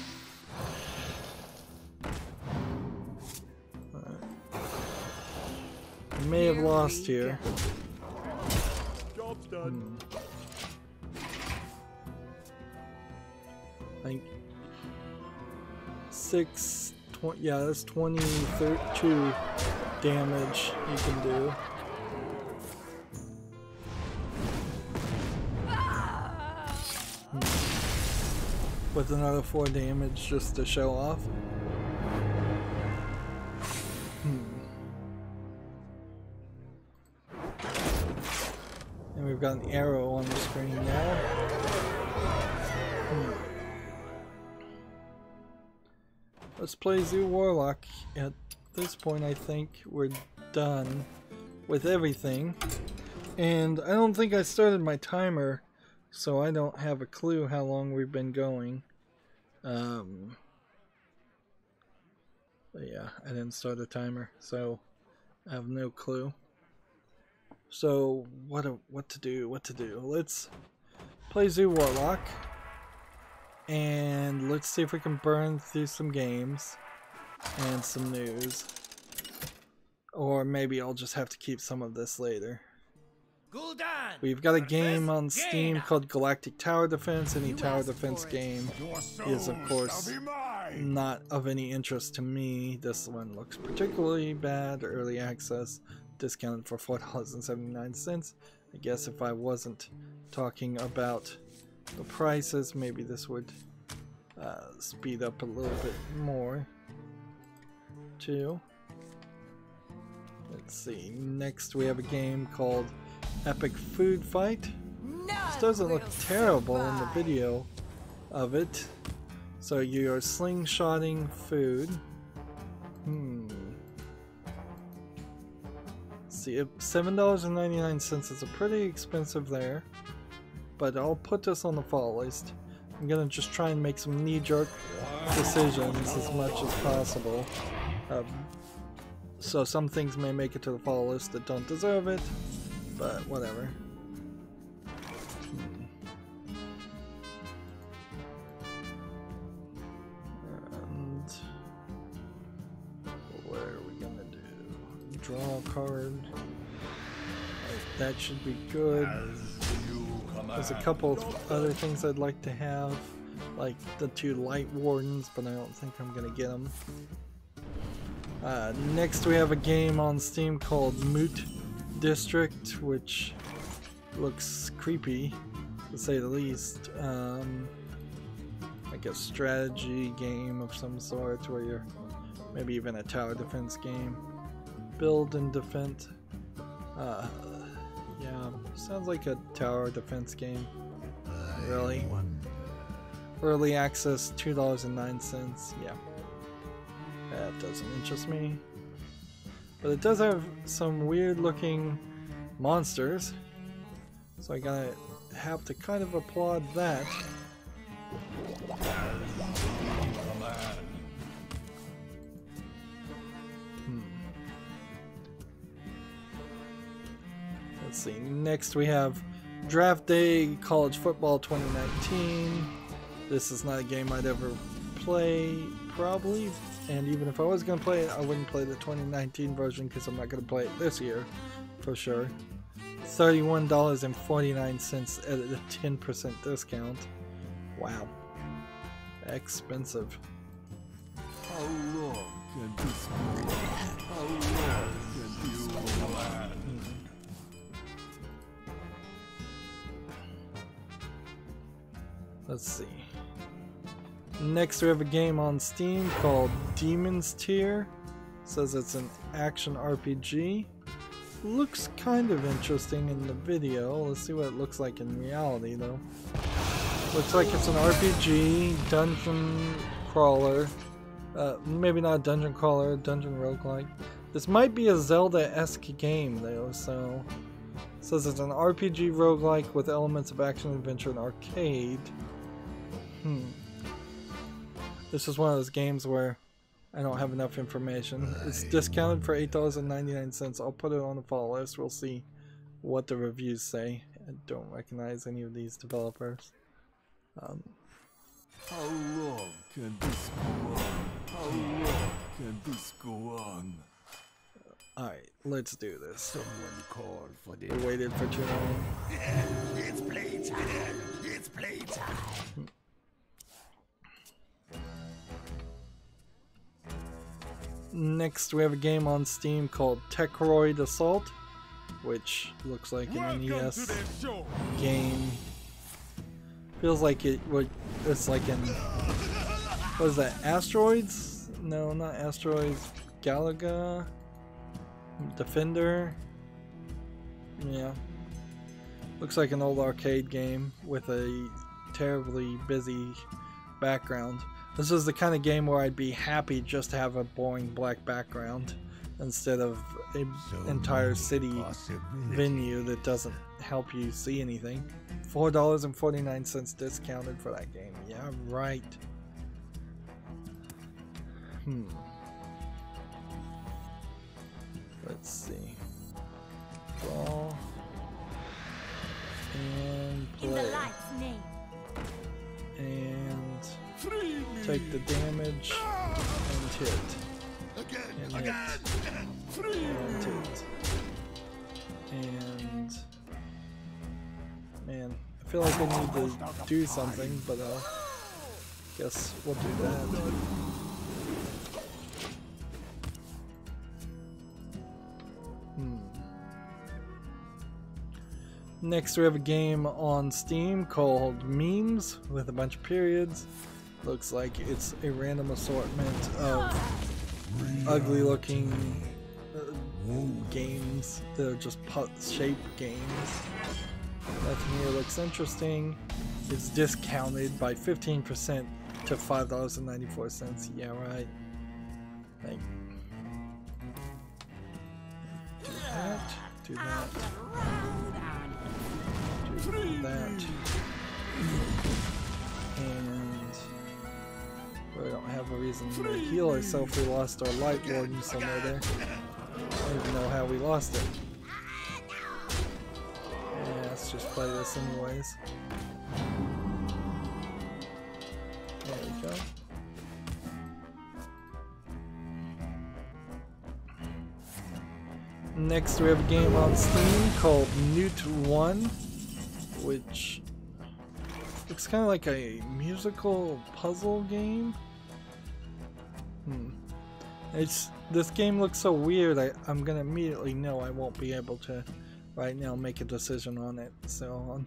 I may have lost here. Job's done. I think 20, yeah, that's 22 damage you can do. With another 4 damage just to show off. And we've got an arrow on the screen now. Let's play Zoo Warlock. At this point I think we're done with everything. And I don't think I started my timer, so I don't have a clue how long we've been going. But yeah, I didn't start a timer, so I have no clue. So what to do? Let's play Zoo Warlock. And let's see if we can burn through some games and some news. Or maybe I'll just have to keep some of this later. We've got a game on Steam called Galactic Tower Defense. Any tower defense game is, of course, not of any interest to me. This one looks particularly bad. Early access, discounted for $4.79. I guess if I wasn't talking about the prices, maybe this would speed up a little bit more too. Let's see, next we have a game called Epic Food Fight. This doesn't look terrible in the video of it. So you're slingshotting food. see, $7.99 is a pretty expensive there, but I'll put this on the fall list. I'm gonna just try and make some knee-jerk decisions as much as possible. So some things may make it to the fall list that don't deserve it, but whatever. And what are we gonna do? Draw a card. That should be good. There's a couple of other things I'd like to have, like the 2 Light Wardens, but I don't think I'm gonna get them. Next we have a game on Steam called Moot District, which looks creepy, to say the least. Like a strategy game of some sort, where you're maybe even a tower defense game. Build and defend. Yeah, sounds like a tower defense game. Really? Early access, $2.09. Yeah. That doesn't interest me. But it does have some weird looking monsters. So I gotta have to kind of applaud that. Let's see, next we have Draft Day College Football 2019. This is not a game I'd ever play, probably, and even if I was going to play it, I wouldn't play the 2019 version because I'm not going to play it this year, for sure. $31.49 at a 10% discount. Wow. Expensive. How long can this go on? How long can this go on? Let's see. Next we have a game on Steam called Demon's Tier. Says it's an action RPG. Looks kind of interesting in the video. Let's see what it looks like in reality though. Looks like it's an RPG, dungeon crawler. Maybe not a dungeon crawler, dungeon roguelike. This might be a Zelda-esque game though, so... It says it's an RPG roguelike with elements of action, adventure, and arcade. This is one of those games where I don't have enough information. It's discounted for $8.99. I'll put it on the fall list. We'll see what the reviews say. I don't recognize any of these developers. How long can this go on? How long can this go on? Alright, let's do this. Someone call for the... We waited for too long. It's playtime. It's playtime. Next we have a game on Steam called Techroid Assault, which looks like an NES game. Feels like it's like in, what is that, Asteroids? No, not Asteroids. Galaga? Defender? Yeah. Looks like an old arcade game with a terribly busy background. This is the kind of game where I'd be happy just to have a boring black background instead of an entire city venue that doesn't help you see anything. $4.49 discounted for that game. Yeah, right. Let's see. Draw. And play. In the light's name. And take the damage and hit. And hit. And hit. And man, I feel like I need to do something, but guess we'll do that. Next we have a game on Steam called Memes with a bunch of periods. Looks like it's a random assortment of ugly looking games that are just shaped games. Nothing here looks interesting. It's discounted by 15% to $5.94. Yeah, right. Thank you. that. Do that. Do that. And we don't have a reason to heal ourselves. We lost our light warden somewhere there. I don't even know how we lost it. Yeah, let's just play this anyways. There we go. Next we have a game on Steam called Newt 1, which looks kind of like a musical puzzle game. This game looks so weird, I'm gonna immediately know I won't be able to right now make a decision on it. So I'm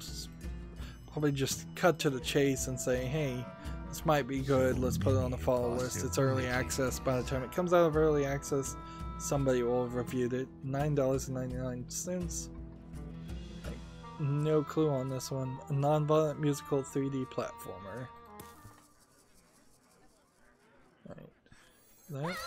probably just cut to the chase and say, hey, this might be good, let's put it on the follow list. It's early access. By the time it comes out of early access, somebody will have reviewed it. $9.99. No clue on this one. A non-violent musical 3D platformer. Right. That.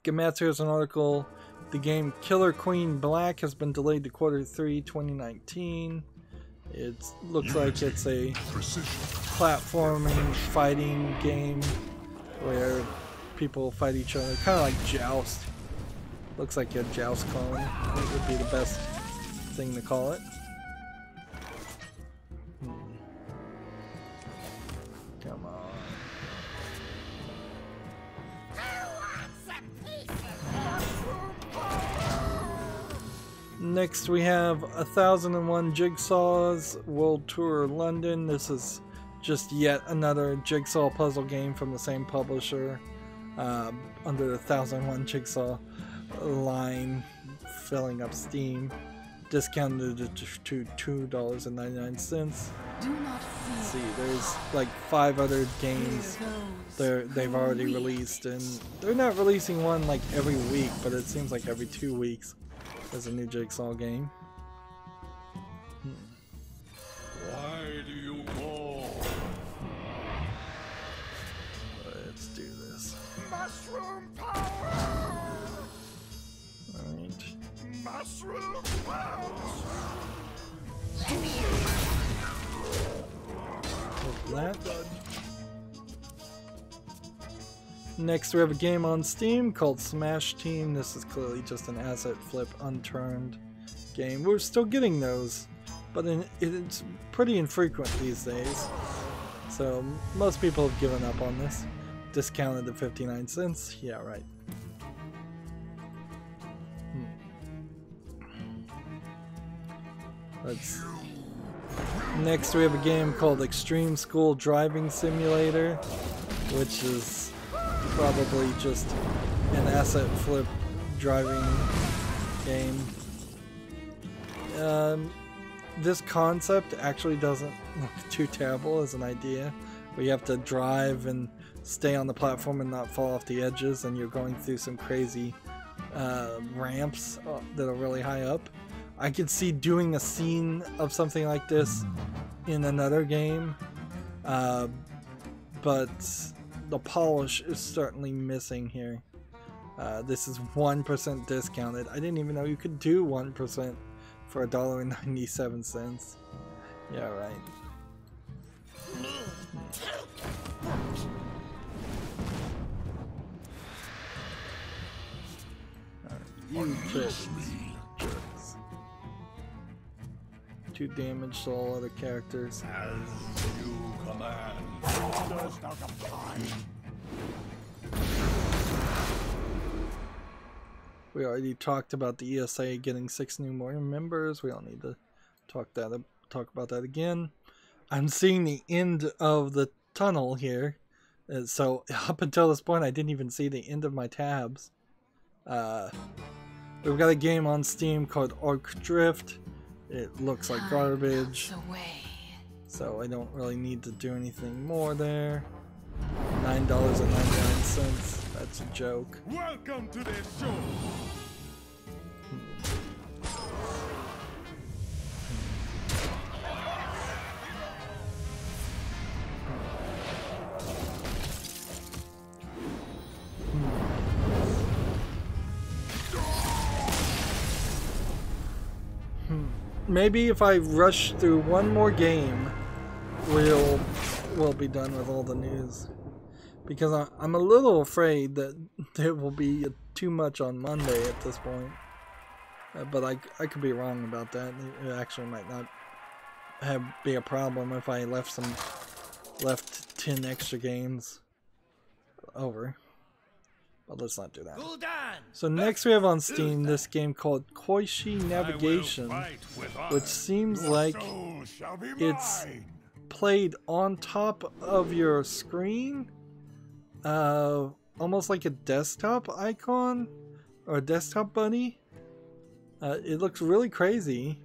Gematsu has an article. The game Killer Queen Black has been delayed to Q3 2019. It looks like it's a platforming fighting game where people fight each other, kind of like Joust. Looks like a Joust clone. I think would be the best thing to call it. Come on. Next we have 1001 Jigsaws World Tour London. This is just yet another jigsaw puzzle game from the same publisher under the 1001 Jigsaw line, filling up Steam. Discounted to $2.99. Let's see, there's like 5 other games they've already released, and they're not releasing one like every week, but it seems like every 2 weeks there's a new Jigsaw game. Why do you call? Let's do this. Mushroom power! Alright. Mushroom power! With that. Next we have a game on Steam called Smash Team. This is clearly just an asset flip unturned game. We're still getting those, but it's pretty infrequent these days. So most people have given up on this. Discounted to 59 cents. Yeah, right. Next we have a game called Extreme School Driving Simulator, which is probably just an asset flip driving game. This concept actually doesn't look too terrible as an idea, where you have to drive and stay on the platform and not fall off the edges, and you're going through some crazy ramps that are really high up. I could see doing a scene of something like this in another game, but the polish is certainly missing here. This is 1% discounted. I didn't even know you could do 1% for $1.97. Yeah, right. You jerks. 2 damage to all other characters. As you command. We already talked about the ESA getting 6 new more members. We don't need to talk about that again. I'm seeing the end of the tunnel here. So up until this point, I didn't even see the end of my tabs. We've got a game on Steam called Orc Drift. It looks like garbage, so I don't really need to do anything more there. $9.99. That's a joke. Welcome to the show. maybe if I rush through one more game, we'll be done with all the news. Because I'm a little afraid that there will be too much on Monday at this point. But I could be wrong about that. It actually might not be a problem if I left 10 extra games over. But let's not do that. So next we have on Steam this game called Koishi Navigation, which seems like it's played on top of your screen, almost like a desktop icon or a desktop buddy. It looks really crazy,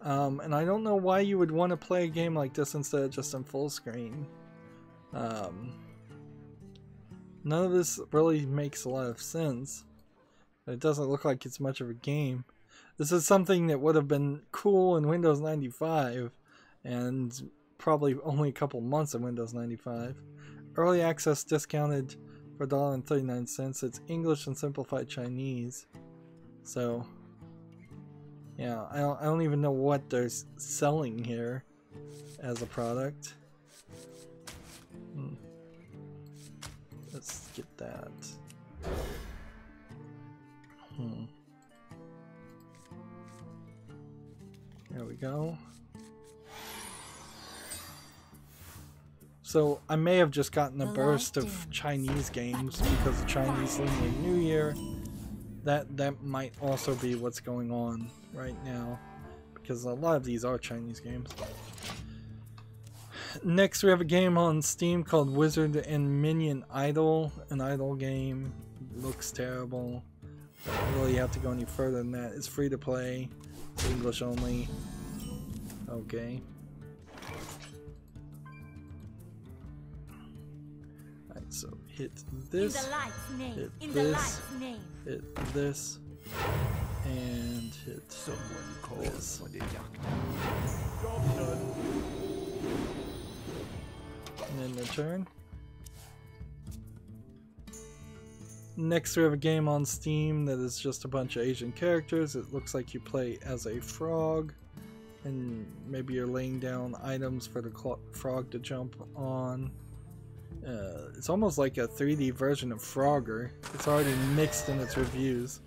and I don't know why you would want to play a game like this instead of just in full screen. None of this really makes a lot of sense. It doesn't look like it's much of a game. This is something that would have been cool in Windows 95 and probably only a couple months in Windows 95. Early access discounted for $1.39. It's English and simplified Chinese. So, yeah, I don't even know what they're selling here as a product. Let's get that. There we go. So I may have just gotten a burst of Chinese games because of Chinese Lunar New Year. That might also be what's going on right now, because a lot of these are Chinese games. Next we have a game on Steam called Wizard and Minion Idol, an idol game. Looks terrible. Don't really have to go any further than that. It's free to play. It's English only. Okay. Alright, so hit this, hit this, hit this, and hit this. And then return. Next we have a game on Steam that is just a bunch of Asian characters. It looks like you play as a frog, and maybe you're laying down items for the frog to jump on. It's almost like a 3D version of Frogger. It's already mixed in its reviews.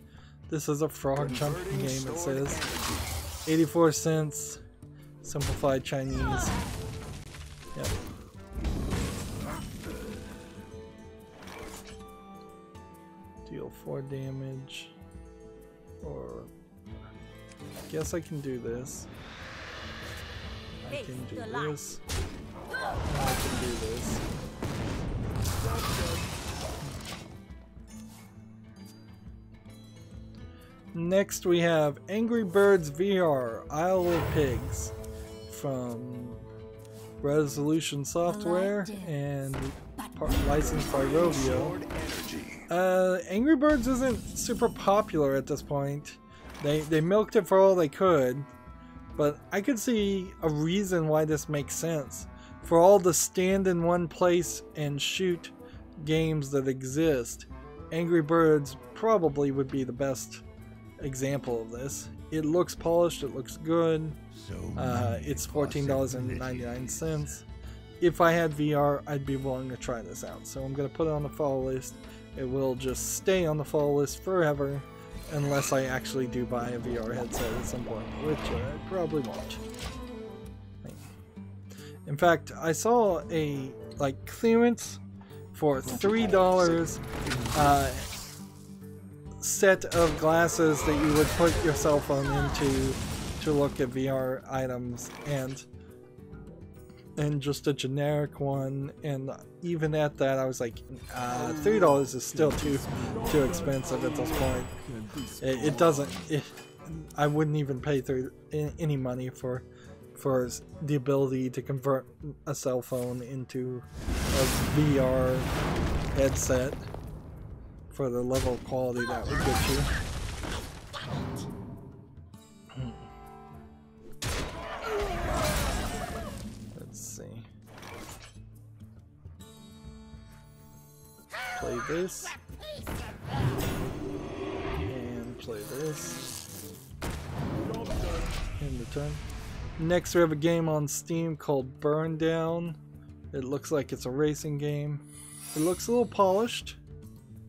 This is a frog jumping game, it says. 84 cents, simplified Chinese. Yep. Deal 4 damage. Or I guess I can do this. I can do this. I can do this. Next we have Angry Birds VR Isle of Pigs from Resolution Software and licensed by Rovio. Angry Birds isn't super popular at this point. They milked it for all they could, but I could see a reason why this makes sense. For all the stand in one place and shoot games that exist, Angry Birds probably would be the best example of this. It looks polished, it looks good. It's $14.99. If I had VR, I'd be willing to try this out. So I'm going to put it on the follow list. It will just stay on the follow list forever unless I actually do buy a VR headset at some point, which I probably won't. In fact, I saw a clearance for $3 set of glasses that you would put your cell phone into to look at VR items, and just a generic one, and even at that I was like, $3 is still too expensive at this point. It doesn't. I wouldn't even pay any money for the ability to convert a cell phone into a VR headset for the level of quality that would get you. Let's see. Play this. And play this. in the turn. Next we have a game on Steam called Burn Down. It looks like it's a racing game. It looks a little polished,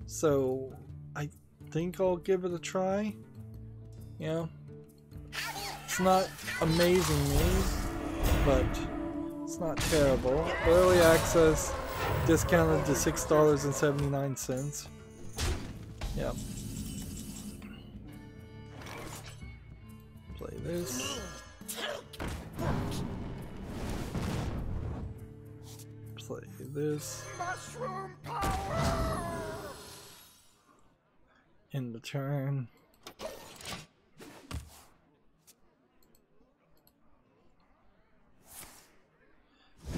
so I think I'll give it a try. Yeah. It's not amazing me, but it's not terrible. Early access, discounted to $6.79. Yeah. Play this. Play this. Mushroom power! In the turn.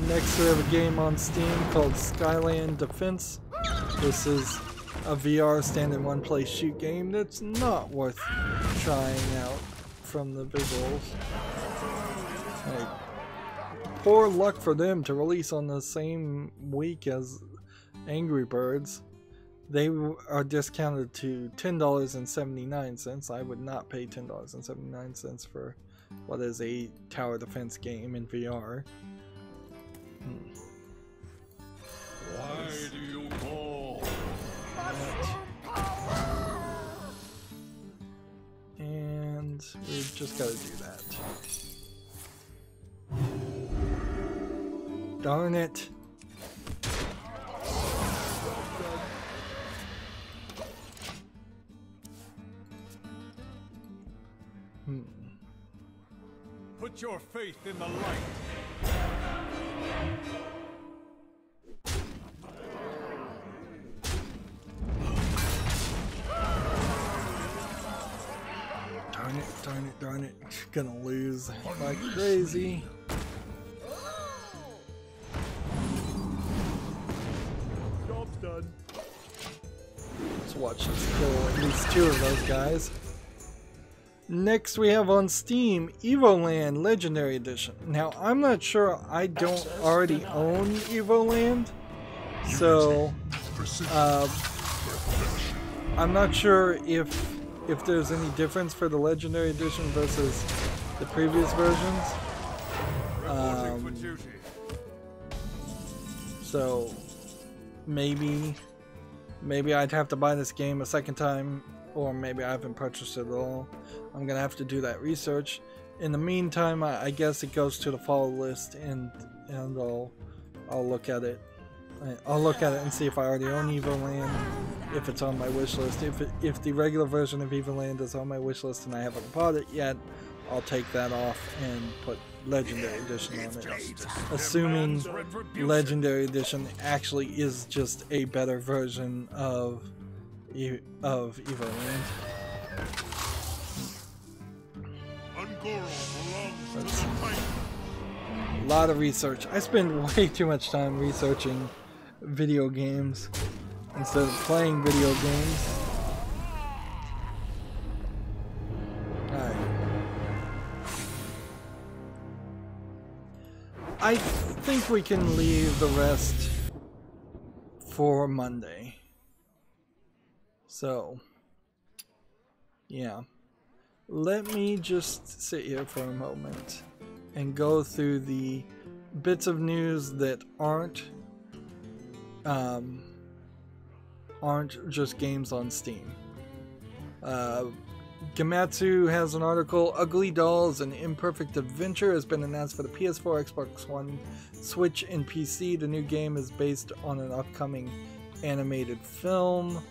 Next we have a game on Steam called Skyland Defense. This is a VR stand-in one-place shoot game that's not worth trying out from the visuals. Like, poor luck for them to release on the same week as Angry Birds. They are discounted to $10.79. I would not pay $10.79 for what is a tower defense game in VR. Why do you call? And we've just got to do that. Darn it. Put your faith in the light. Darn it. Gonna lose like crazy. Job's done. Let's watch this kill at least 2 of those guys. Next we have on Steam Evoland Legendary Edition. Now I'm not sure, I don't already own Evoland, so I'm not sure if there's any difference for the Legendary Edition versus the previous versions. So maybe I'd have to buy this game a second time, or maybe I haven't purchased it at all. I'm gonna have to do that research. In the meantime, I guess it goes to the follow list, and I'll look at it. I'll look at it and see if I already own Evoland, if it's on my wish list. If the regular version of Evoland is on my wish list and I haven't bought it yet, I'll take that off and put Legendary Edition on it. Assuming Legendary Edition actually is just a better version of Evoland. That's a lot of research. I spend way too much time researching video games instead of playing video games. Alright. I think we can leave the rest for Monday. So, yeah. Let me just sit here for a moment and go through the bits of news that aren't just games on Steam. Gamatsu has an article, Ugly Dolls, An Imperfect Adventure has been announced for the PS4, Xbox One, Switch, and PC. The new game is based on an upcoming animated film.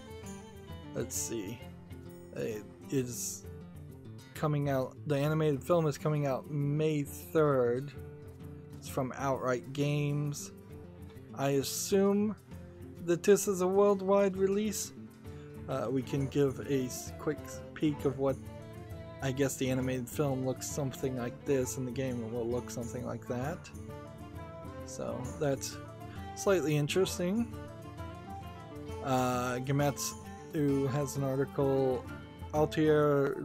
Let's see. It is coming out, the animated film is coming out May 3rd. It's from Outright Games. I assume that this is a worldwide release. We can give a quick peek of what I guess the animated film looks something like this, and the game will look something like that. So that's slightly interesting. Gamatsu has an article, Altair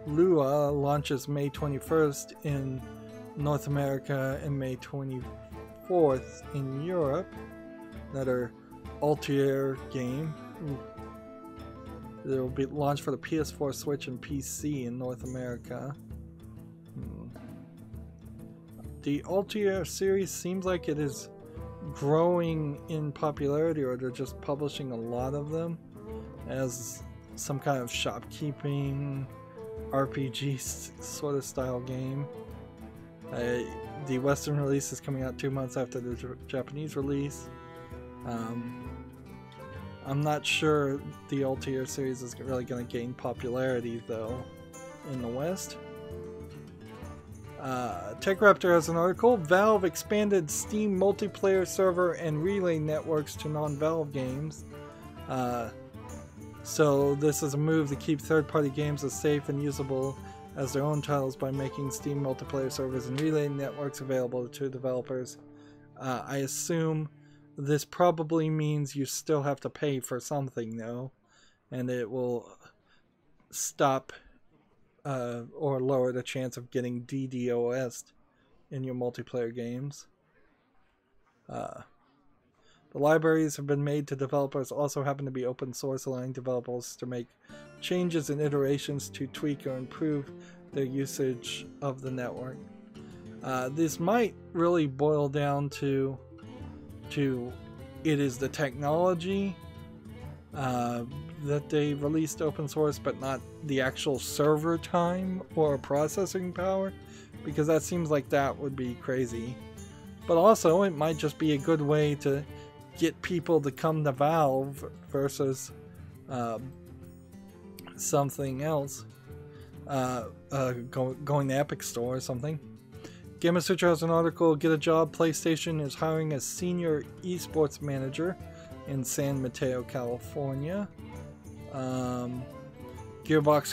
Lua launches May 21st in North America and May 24th in Europe. Another Altair game. It will be launched for the PS4, Switch, and PC in North America. The Altair series seems like it is growing in popularity, or they're just publishing a lot of them as some kind of shopkeeping RPG sort of style game. The Western release is coming out 2 months after the Japanese release. I'm not sure the Altair series is really going to gain popularity though in the West. TechRaptor has an article. Valve expanded Steam multiplayer server and relay networks to non-Valve games. So this is a move to keep third-party games as safe and usable as their own titles by making Steam multiplayer servers and relay networks available to developers. I assume this probably means you still have to pay for something though, and it will stop or lower the chance of getting DDoS'd in your multiplayer games. The libraries have been made to developers also happen to be open source, allowing developers to make changes and iterations to tweak or improve their usage of the network. This might really boil down to it is the technology that they released open source, but not the actual server time or processing power, because that seems like that would be crazy. But also it might just be a good way to get people to come to Valve versus something else, going to Epic Store or something. Gamasutra has an article. Get a job. PlayStation is hiring a senior esports manager in San Mateo, California. Gearbox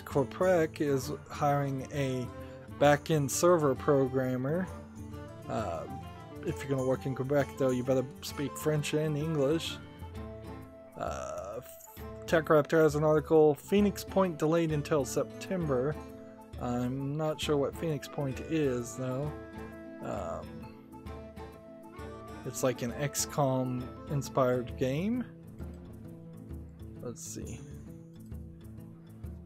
Corporec is hiring a back-end server programmer. If you're going to work in Quebec, though, you better speak French and English. TechRaptor has an article. Phoenix Point delayed until September. I'm not sure what Phoenix Point is, though. It's like an XCOM inspired game. Let's see.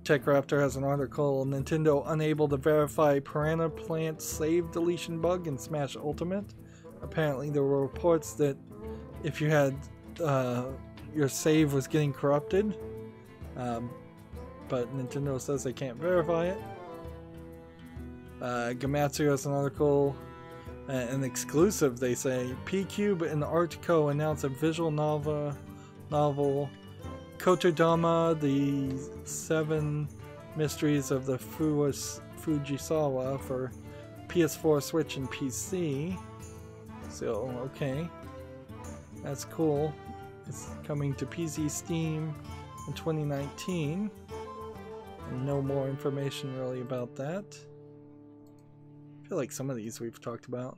TechRaptor has an article. Nintendo unable to verify Piranha Plant save deletion bug in Smash Ultimate. Apparently there were reports that if you had your save was getting corrupted, but Nintendo says they can't verify it. Gamatsu has an article. An exclusive, they say. P-Cube and Art.co announce a visual novel, Kotodama, the 7 Mysteries of the Fujisawa, for PS4, Switch, and PC. So, okay. That's cool. It's coming to PC, Steam in 2019. And no more information really about that. I feel like some of these we've talked about.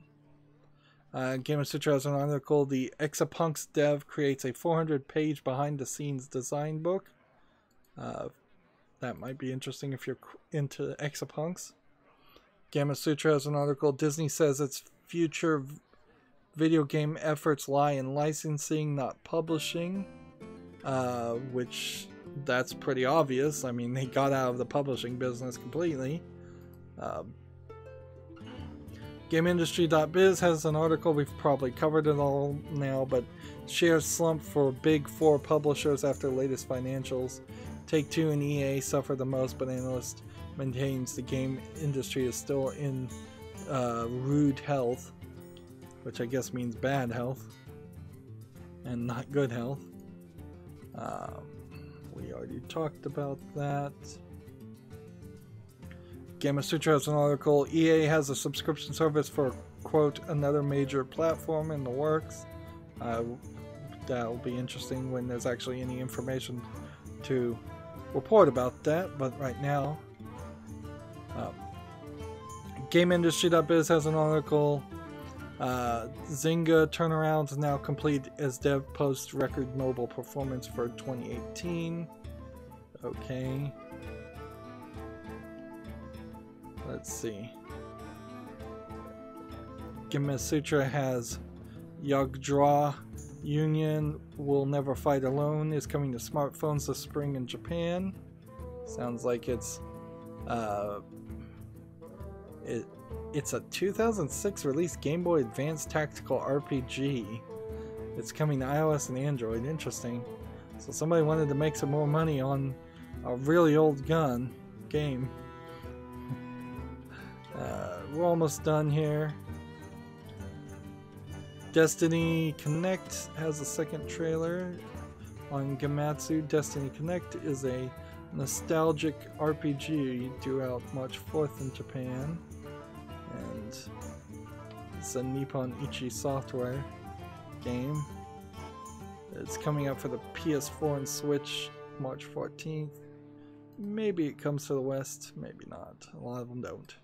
Gamasutra has an article. The Exapunks dev creates a 400-page behind-the-scenes design book. That might be interesting if you're into Exapunks. Gamasutra has an article. Disney says its future video game efforts lie in licensing, not publishing. Which, that's pretty obvious. I mean, they got out of the publishing business completely. GameIndustry.biz has an article. We've probably covered it all now, but shares slump for big 4 publishers after the latest financials. Take-Two and EA suffer the most, but analyst maintains the game industry is still in rude health, which I guess means bad health and not good health. We already talked about that. Gamasutra has an article. EA has a subscription service for, quote, another major platform in the works. That'll be interesting when there's actually any information to report about that, but right now. GameIndustry.biz has an article. Zynga turnaround is now complete as dev posts record mobile performance for 2018. Okay. Let's see. Gamasutra has Yagdra Union Will Never Fight Alone is coming to smartphones this spring in Japan. Sounds like it's it's a 2006 release Game Boy Advance tactical RPG. It's coming to iOS and Android. Interesting. So somebody wanted to make some more money on a really old game. We're almost done here. Destiny Connect has a second trailer on Gamatsu. Destiny Connect is a nostalgic RPG due out March 4th in Japan, and it's a Nippon Ichi Software game. It's coming out for the PS4 and Switch March 14th. Maybe it comes to the West, maybe not. A lot of them don't.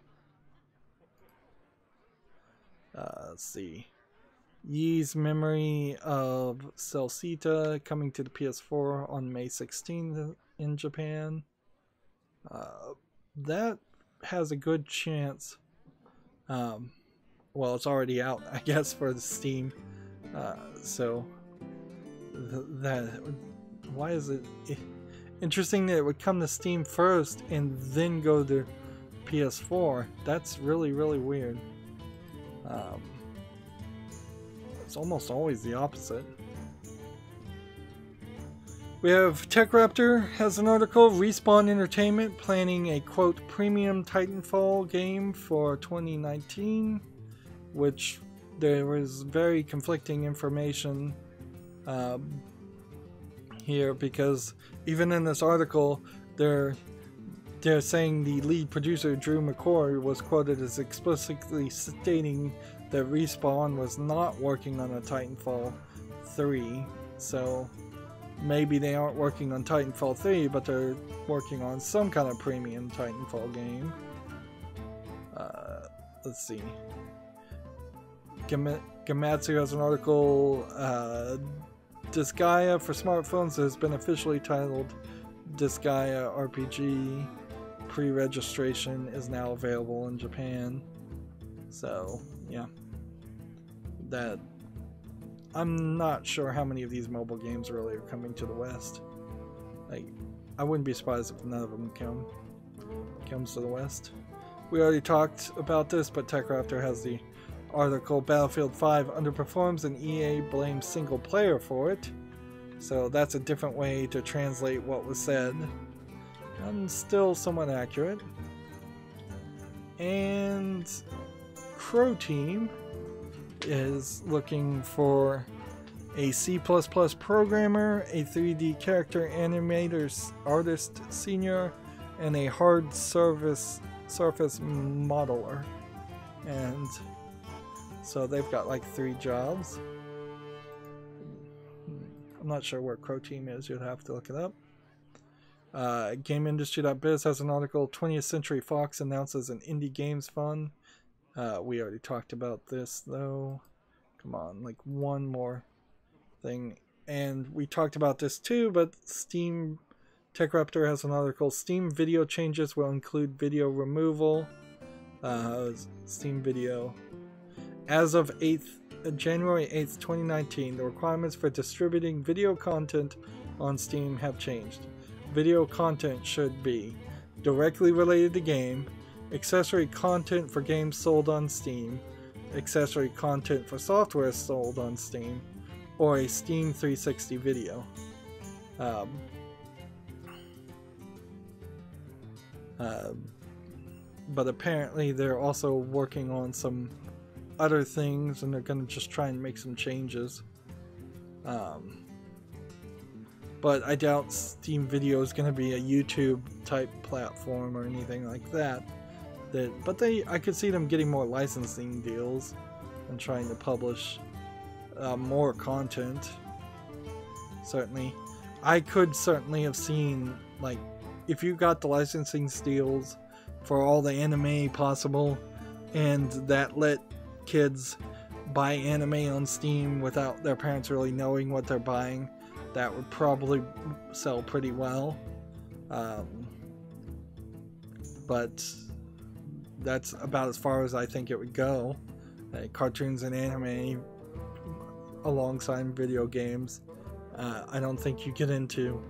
Let's see. Yee's Memory of Celceta coming to the PS4 on May 16th in Japan. That has a good chance. Well, it's already out, I guess, for the Steam. So why is it interesting that it would come to Steam first and then go to PS4? That's really, really weird. It's almost always the opposite. We have TechRaptor has an article. Respawn Entertainment planning a quote premium Titanfall game for 2019, which there was very conflicting information here, because even in this article they're saying the lead producer Drew McCoy was quoted as explicitly stating that Respawn was not working on a Titanfall 3, so maybe they aren't working on Titanfall 3, but they're working on some kind of premium Titanfall game. Let's see. Gamatsu has an article. Disgaea for smartphones has been officially titled Disgaea RPG. Pre-registration is now available in Japan. So, yeah. That I'm not sure how many of these mobile games really are coming to the West. Like, I wouldn't be surprised if none of them comes to the West. We already talked about this, but TechRaptor has the article. Battlefield 5 underperforms and EA blames single player for it. So that's a different way to translate what was said. And still somewhat accurate. And Crow Team is looking for a C++ programmer, a 3D character animator artist senior, and a hard surface modeler. And so they've got like 3 jobs. I'm not sure where Crow Team is, you'd have to look it up. GameIndustry.biz has an article. 20th Century Fox announces an indie games fund. We already talked about this though. Come on, like one more thing. And we talked about this too, but Steam TechRaptor has an article. Steam video changes will include video removal. Steam video. As of January 8th, 2019, the requirements for distributing video content on Steam have changed. Video content should be directly related to game, accessory content for games sold on Steam, accessory content for software sold on Steam, or a Steam 360 video. But apparently they're also working on some other things, and they're going to just try and make some changes. But I doubt Steam Video is going to be a YouTube type platform or anything like that. But I could see them getting more licensing deals and trying to publish more content. Certainly, I could certainly have seen, like, if you got the licensing deals for all the anime possible, and that let kids buy anime on Steam without their parents really knowing what they're buying, that would probably sell pretty well. But that's about as far as I think it would go. Cartoons and anime alongside video games. I don't think you get into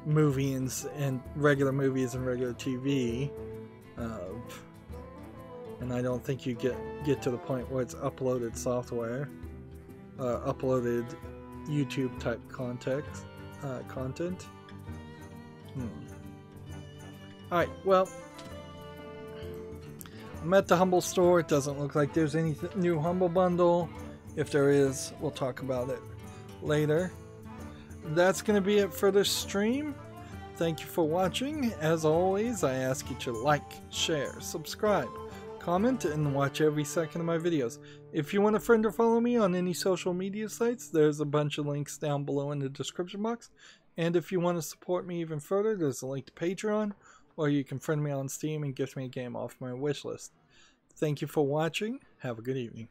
movies and regular movies and regular TV. and I don't think you get to the point where it's uploaded software, uploaded YouTube type content. Alright, well, I'm at the Humble store. It doesn't look like there's any new Humble Bundle. If there is, we'll talk about it later. That's going to be it for this stream. Thank you for watching. As always, I ask you to like, share, subscribe, comment, and watch every second of my videos. If you want a friend or follow me on any social media sites, there's a bunch of links down below in the description box. And if you want to support me even further, there's a link to Patreon, or you can friend me on Steam and gift me a game off my wish list. Thank you for watching. Have a good evening.